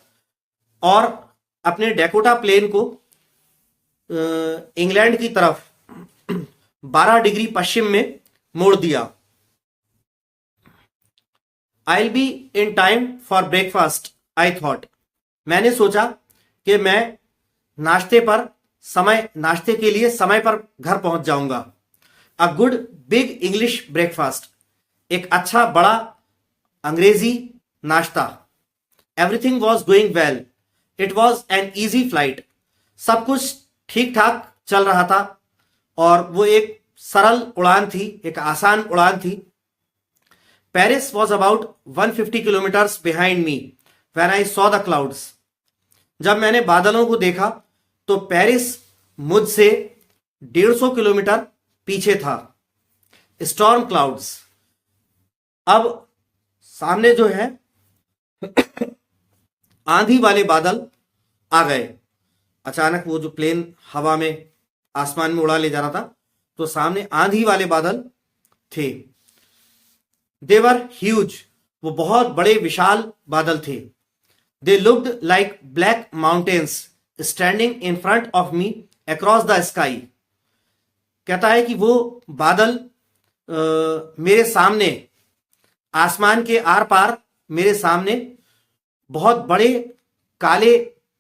और अपने डेकोटा प्लेन को इंग्लैंड की तरफ 12 डिग्री पश्चिम में मोड़ दिया। I will be in time for breakfast I thought. मैंने सोचा कि मैं नाश्ते के लिए समय पर घर पहुंच जाऊंगा। A good big English breakfast, एक अच्छा बड़ा अंग्रेजी नाश्ता। Everything was going well, it was an easy flight. सब कुछ ठीक ठाक चल रहा था और वो एक सरल उड़ान थी, एक आसान उड़ान थी। Paris was about 150 kilometres behind me when I saw the clouds. जब मैंने बादलों को देखा तो पेरिस मुझसे 150 किलोमीटर पीछे था। स्टॉर्म क्लाउड्स, अब सामने जो है आंधी वाले बादल आ गए। अचानक वो जो प्लेन हवा में आसमान में उड़ा ले जा रहा था, तो सामने आंधी वाले बादल थे। देवर ह्यूज, वो बहुत बड़े विशाल बादल थे। They looked like black mountains standing in front of me across the sky. कहता है कि वो बादल मेरे सामने, आसमान के आर पार मेरे सामने बहुत बड़े काले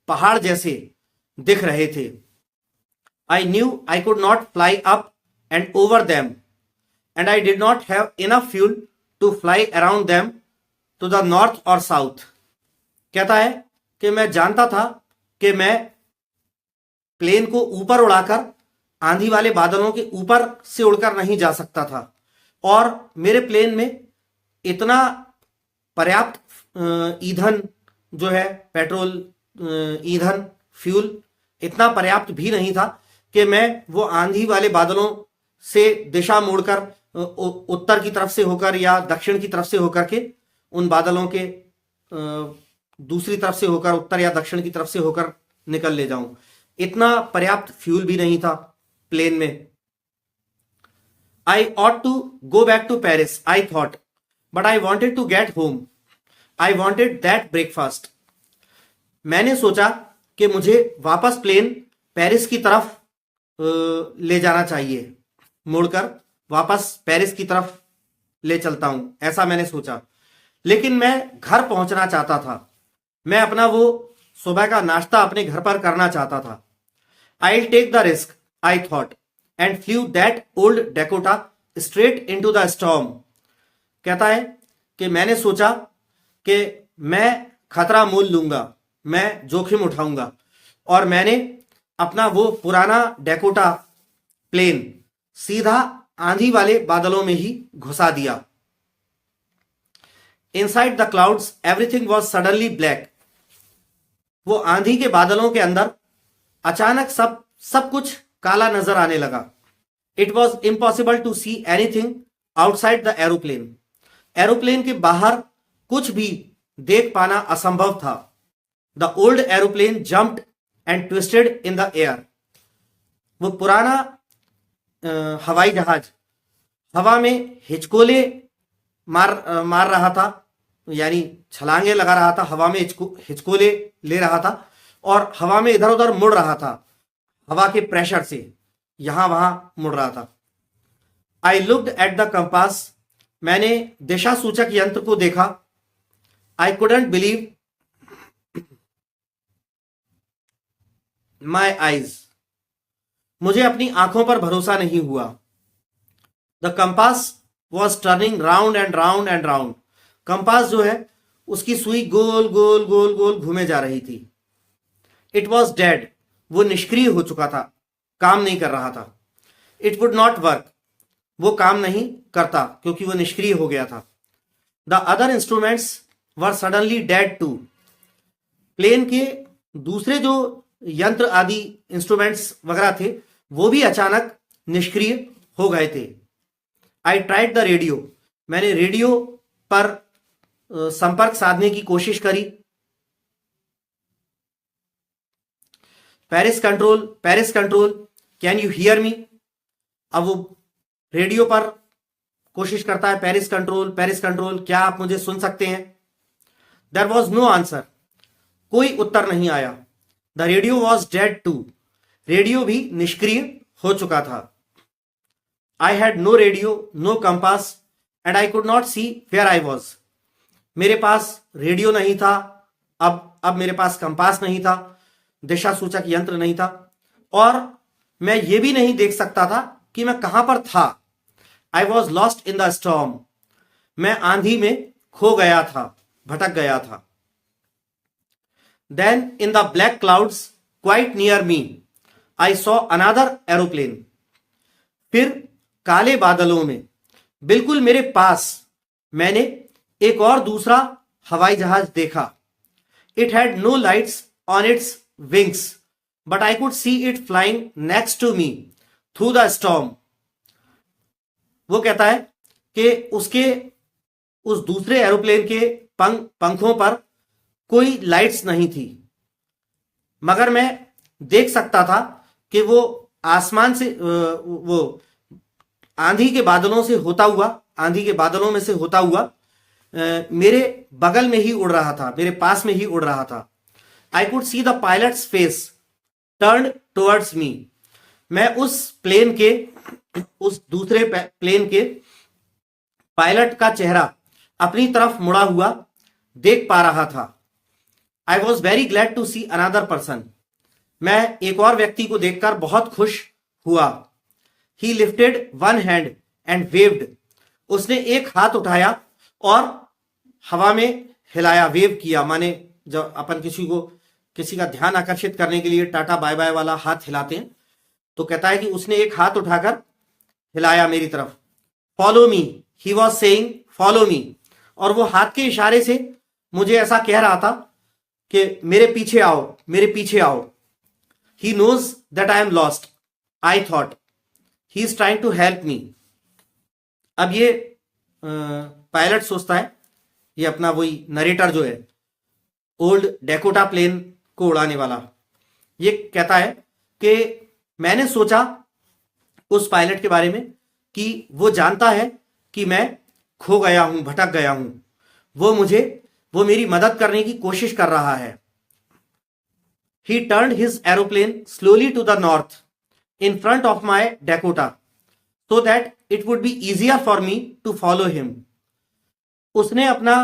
पहाड़ जैसे दिख रहे थे। I knew I could not fly up and over them and I did not have enough fuel to fly around them to the north और साउथ। कहता है कि मैं जानता था कि मैं प्लेन को ऊपर उड़ाकर आंधी वाले बादलों के ऊपर से उड़कर नहीं जा सकता था और मेरे प्लेन में इतना पर्याप्त ईंधन जो है, पेट्रोल, ईंधन, फ्यूल इतना पर्याप्त भी नहीं था कि मैं वो आंधी वाले बादलों से दिशा मोड़कर उत्तर की तरफ से होकर या दक्षिण की तरफ से होकर के उन बादलों के दूसरी तरफ से होकर उत्तर या दक्षिण की तरफ से होकर निकल ले जाऊं। इतना पर्याप्त फ्यूल भी नहीं था, प्लेन में। I ought to go back to Paris I thought, but I wanted to get home, I wanted that breakfast. मैंने सोचा कि मुझे वापस प्लेन पेरिस की तरफ ले जाना चाहिए, मुड़कर वापस पेरिस की तरफ ले चलता हूं, ऐसा मैंने सोचा। लेकिन मैं घर पहुंचना चाहता था, मैं अपना वो सुबह का नाश्ता अपने घर पर करना चाहता था। I take the risk I thought and flew that old Dakota straight into the storm. कहता है कि मैंने सोचा कि मैं खतरा मोल लूंगा, मैं जोखिम उठाऊंगा, और मैंने अपना वो पुराना डेकोटा प्लेन सीधा आंधी वाले बादलों में ही घुसा दिया। Inside the clouds everything was suddenly black. वो आंधी के बादलों के अंदर अचानक सब कुछ काला नजर आने लगा। It was impossible to see anything outside the aeroplane. Aeroplane के बाहर कुछ भी देख पाना असंभव था। The old aeroplane jumped and twisted in the air. वो पुराना हवाई जहाज हवा में हिचकोले मार रहा था, यानी छलांगे लगा रहा था, हवा में हिचकोले ले रहा था और हवा में इधर उधर मुड़ रहा था, हवा के प्रेशर से यहां वहां मुड़ रहा था। I looked at the compass. मैंने दिशा सूचक यंत्र को देखा। I couldn't believe my eyes. मुझे अपनी आंखों पर भरोसा नहीं हुआ। The compass was turning round and round and round. Compass जो है उसकी सुई गोल गोल गोल गोल घूमे जा रही थी। It was dead. वो निष्क्रिय हो चुका था, काम नहीं कर रहा था। It would not work. वो काम नहीं करता क्योंकि वो निष्क्रिय हो गया था। The other instruments were suddenly dead too. Plane के दूसरे जो यंत्र आदि इंस्ट्रूमेंट्स वगैरह थे वो भी अचानक निष्क्रिय हो गए थे। I tried the radio. मैंने रेडियो पर संपर्क साधने की कोशिश करी। Paris control can you hear मी। अब वो रेडियो पर कोशिश करता है, पेरिस कंट्रोल क्या आप मुझे सुन सकते हैं। There was no answer. कोई उत्तर नहीं आया। The radio was dead too. Radio भी निष्क्रिय हो चुका था। I had no radio, no compass and I could not see where I was. मेरे पास रेडियो नहीं था, अब मेरे पास कंपास नहीं था, दिशा सूचक यंत्र नहीं था, और मैं ये भी नहीं देख सकता था कि मैं कहां पर था। I was lost in the storm. मैं आंधी में खो गया था, भटक गया था। Then in the black clouds quite near me I saw another aeroplane. फिर काले बादलों में बिल्कुल मेरे पास मैंने एक और दूसरा हवाई जहाज देखा। It had no lights on its wings but I could see it flying next to me through the storm. वो कहता है कि उसके उस दूसरे एरोप्लेन के पंखों पर कोई लाइट्स नहीं थी, मगर मैं देख सकता था कि वो आसमान से वो आंधी के बादलों में से होता हुआ मेरे बगल में ही उड़ रहा था, मेरे पास में ही उड़ रहा था। I could see the pilots face turn towards me. मैं उस दूसरे प्लेन के पायलट का चेहरा अपनी तरफ मुड़ा हुआ देख पा रहा था। I was very glad to see another person. मैं एक और व्यक्ति को देखकर बहुत खुश हुआ। He lifted one hand and waved. उसने एक हाथ उठाया और हवा में हिलाया, वेव किया, माने जब अपन किसी का ध्यान आकर्षित करने के लिए टाटा बाय बाय वाला हाथ हिलाते हैं, तो कहता है कि उसने एक हाथ उठाकर हिलाया मेरी तरफ। Follow me, he was saying follow me. और वो हाथ के इशारे से मुझे ऐसा कह रहा था कि मेरे पीछे आओ, मेरे पीछे आओ। He knows that I am lost I thought he is trying to help me. अब ये पायलट सोचता है, ये अपना वही नरेटर जो है ओल्ड डेकोटा प्लेन को उड़ाने वाला, ये कहता है कि मैंने सोचा उस पायलट के बारे में कि वो जानता है कि मैं खो गया हूं, भटक गया हूं। वो मेरी मदद करने की कोशिश कर रहा है। He turned his aeroplane slowly to the north in front of my Dakota so that it would be easier for me to follow him. उसने अपना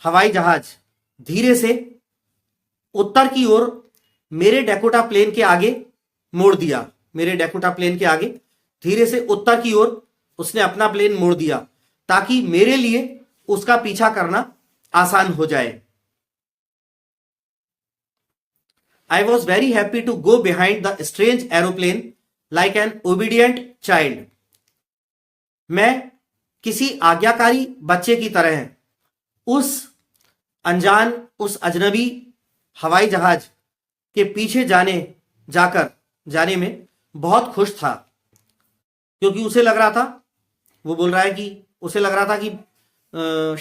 हवाई जहाज धीरे से उत्तर की ओर मेरे डैकोटा प्लेन के आगे मोड़ दिया। मेरे डैकोटा प्लेन के आगे धीरे से उत्तर की ओर उसने अपना प्लेन मोड़ दिया ताकि मेरे लिए उसका पीछा करना आसान हो जाए। I was very happy to go behind the strange aeroplane like an obedient child. मैं किसी आज्ञाकारी बच्चे की तरह उस अनजान, उस अजनबी हवाई जहाज के पीछे जाने में बहुत खुश था, क्योंकि उसे लग रहा था, वो बोल रहा है कि उसे लग रहा था कि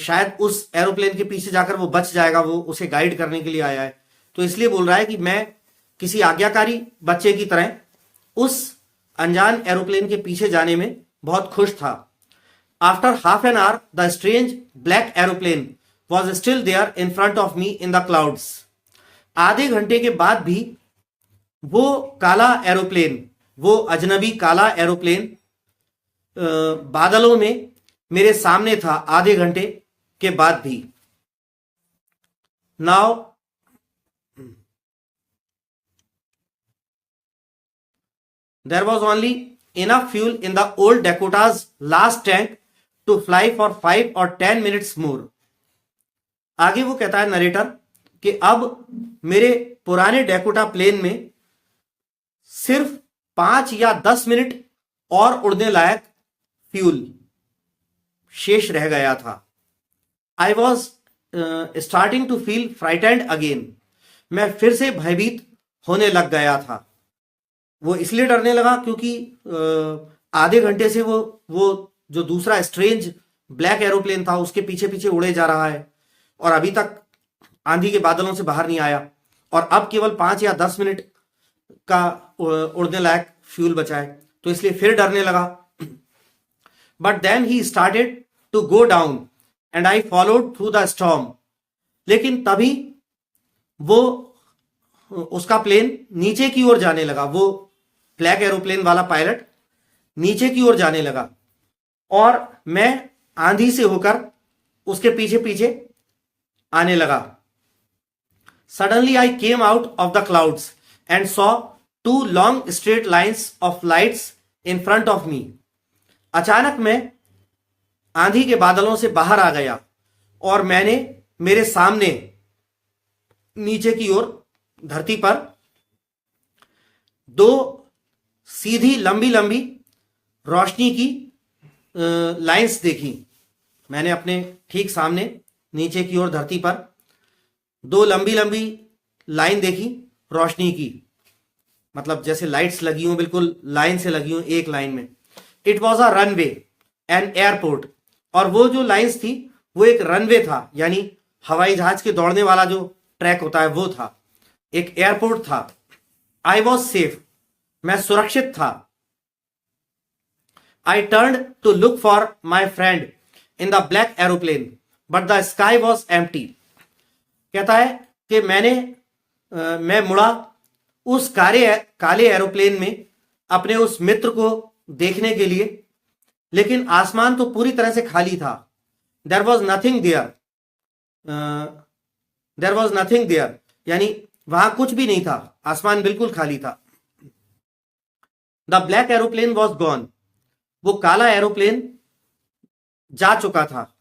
शायद उस एरोप्लेन के पीछे जाकर वो बच जाएगा, वो उसे गाइड करने के लिए आया है। तो इसलिए बोल रहा है कि मैं किसी आज्ञाकारी बच्चे की तरह उस अनजान एरोप्लेन के पीछे जाने में बहुत खुश था। After half an hour the strange black aeroplane was still there in front of me in the clouds. आधे घंटे के बाद भी वो काला एरोप्लेन, वो अजनबी काला एरोप्लेन बादलों में मेरे सामने था, आधे घंटे के बाद भी। Now there was only enough fuel in the old Dakota's last tank to fly for 5 or 10 minutes more. आगे वो कहता है नरेटर कि अब मेरे पुराने डैकोटा प्लेन में सिर्फ 5 या 10 मिनट और उड़ने लायक फ्यूल शेष रह गया था। I was starting to feel frightened again. मैं फिर से भयभीत होने लग गया था। वो इसलिए डरने लगा क्योंकि आधे घंटे से वो जो दूसरा स्ट्रेंज ब्लैक एरोप्लेन था उसके पीछे पीछे उड़े जा रहा है और अभी तक आंधी के बादलों से बाहर नहीं आया, और अब केवल 5 या 10 मिनट का उड़ने लायक फ्यूल बचा है, तो इसलिए फिर डरने लगा। But then he started to go down and I followed through the storm. लेकिन तभी वो उसका प्लेन नीचे की ओर जाने लगा। वो ब्लैक एरोप्लेन वाला पायलट नीचे की ओर जाने लगा और मैं आंधी से होकर उसके पीछे पीछे आने लगा। Suddenly I came out of the clouds and saw 2 long straight lines of lights in front of मी। अचानक मैं आंधी के बादलों से बाहर आ गया और मैंने मेरे सामने नीचे की ओर धरती पर 2 सीधी लंबी लंबी रोशनी की लाइंस देखी। मैंने अपने ठीक सामने नीचे की ओर धरती पर 2 लंबी लंबी लाइन देखी रोशनी की, मतलब जैसे लाइट्स लगी हों, बिल्कुल लाइन से लगी हों, एक लाइन में। It was a runway and airport. और वो जो लाइंस थी वो एक रनवे था, यानी हवाई जहाज के दौड़ने वाला जो ट्रैक होता है वो था, एक एयरपोर्ट था। आई वॉज सेफ, मैं सुरक्षित था। I turn to look for my friend in the black aeroplane but the sky was empty. कहता है कि मैं मुड़ा उस काले एरोप्लेन में अपने उस मित्र को देखने के लिए, लेकिन आसमान तो पूरी तरह से खाली था। देयर वॉज नथिंग देयर, यानी वहां कुछ भी नहीं था, आसमान बिल्कुल खाली था। The black aeroplane was gone, वो काला एरोप्लेन जा चुका था।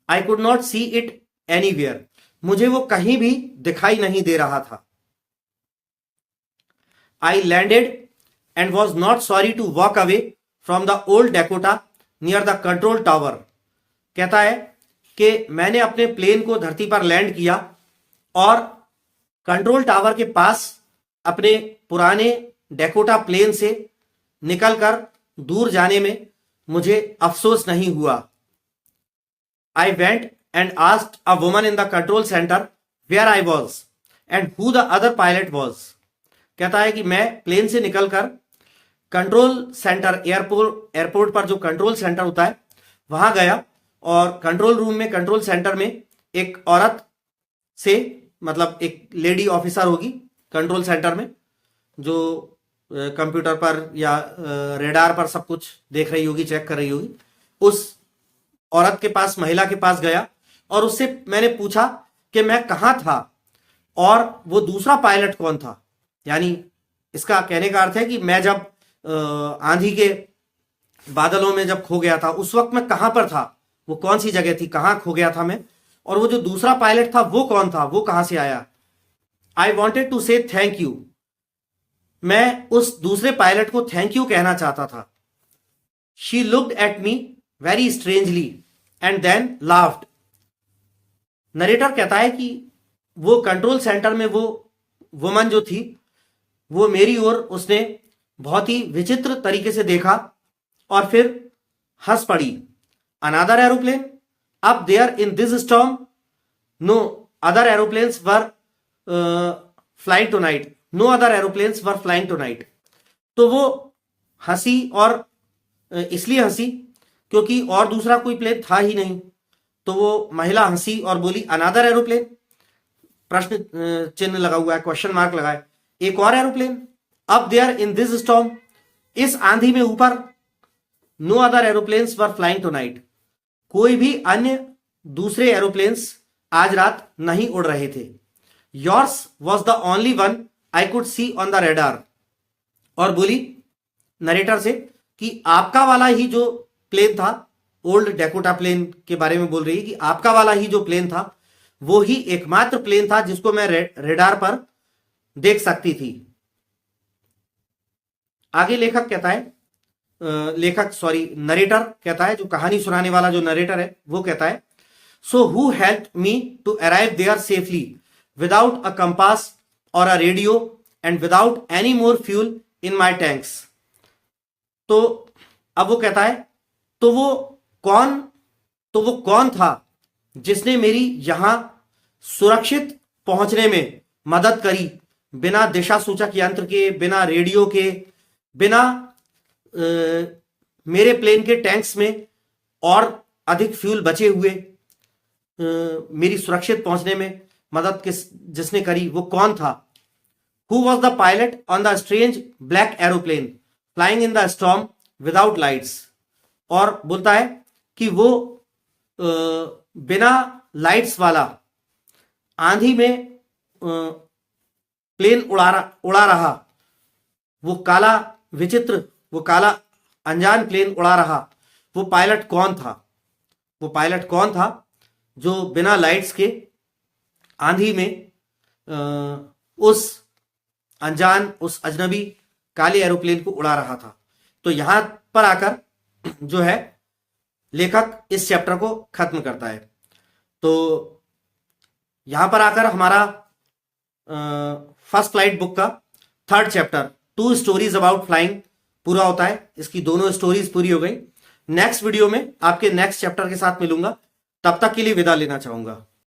I could not see it anywhere, मुझे वो कहीं भी दिखाई नहीं दे रहा था। I landed and was not sorry to walk away from the old Dakota near the control tower. कहता है कि मैंने अपने प्लेन को धरती पर लैंड किया और कंट्रोल टावर के पास अपने पुराने डैकोटा प्लेन से निकलकर दूर जाने में मुझे अफसोस नहीं हुआ। I went and asked a woman in the control centre where I was and who the other pilot was. कहता है कि मैं प्लेन से निकलकर कंट्रोल सेंटर, एयरपोर्ट पर जो कंट्रोल सेंटर होता है वहां गया, और कंट्रोल रूम में, कंट्रोल सेंटर में एक औरत से, मतलब एक लेडी ऑफिसर होगी कंट्रोल सेंटर में, जो कंप्यूटर पर या रेडार पर सब कुछ देख रही होगी, चेक कर रही होगी। उस औरत के पास, महिला के पास गया और उससे मैंने पूछा कि मैं कहां था और वो दूसरा पायलट कौन था। यानी इसका कहने का अर्थ है कि मैं जब आंधी के बादलों में जब खो गया था उस वक्त मैं कहां पर था, वो कौन सी जगह थी, कहां खो गया था मैं, और वो जो दूसरा पायलट था वो कौन था, वो कहां से आया। आई वॉन्टेड टू से थैंक यू, मैं उस दूसरे पायलट को थैंक यू कहना चाहता था। She looked at me very strangely and then laughed. Narrator कहता है कि वो कंट्रोल सेंटर में वो वुमन जो थी, वो मेरी ओर उसने बहुत ही विचित्र तरीके से देखा और फिर हंस पड़ी। Another aeroplane up there in this storm, no other aeroplanes were flying tonight, no other aeroplanes were flying tonight. तो वो हंसी, और इसलिए हंसी क्योंकि और दूसरा कोई प्लेन था ही नहीं। तो वो महिला हंसी और बोली अनदर एरोप्लेन, प्रश्न चिन्ह लगा हुआ है, क्वेश्चन मार्क लगा है, एक और aeroplane. Up there in this storm, इस आंधी में ऊपर, no other aeroplanes were flying tonight, कोई भी अन्य दूसरे एरोप्लेन्स आज रात नहीं उड़ रहे थे। Yours was the only one I could C on the radar, और बोली नरेटर से कि आपका वाला ही जो प्लेन था, ओल्ड डेकोटा प्लेन के बारे में बोल रही है कि आपका वाला ही जो प्लेन था वो ही एकमात्र प्लेन था जिसको मैं रेडार पर देख सकती थी। आगे लेखक कहता है, नरेटर कहता है, जो कहानी सुनाने वाला जो नरेटर है वो कहता है, so who help me to arrive there safely without a compass or a radio and without any more fuel in my tanks. तो अब वो कहता है, तो वो कौन था जिसने मेरी यहां सुरक्षित पहुंचने में मदद करी, बिना दिशा सूचक यंत्र के, बिना रेडियो के, बिना मेरे प्लेन के टैंक्स में और अधिक फ्यूल बचे हुए मेरी सुरक्षित पहुंचने में मदद जिसने करी, वो कौन था। Who was the pilot on the strange black aeroplane flying in the storm without lights. और बोलता है कि वो बिना लाइट्स वाला आंधी में प्लेन उड़ा रहा, वो काला विचित्र, वो काला अनजान प्लेन उड़ा रहा, वो पायलट कौन था। वो पायलट कौन था जो बिना लाइट्स के आंधी में उस अनजान, उस अजनबी काले एरोप्लेन को उड़ा रहा था। तो यहां पर आकर जो है लेखक इस चैप्टर को खत्म करता है। तो यहां पर आकर हमारा फर्स्ट फ्लाइट बुक का third chapter, 2 stories about flying, पूरा होता है। इसकी दोनों स्टोरीज पूरी हो गई। नेक्स्ट वीडियो में आपके नेक्स्ट चैप्टर के साथ मिलूंगा। तब तक के लिए विदा लेना चाहूंगा।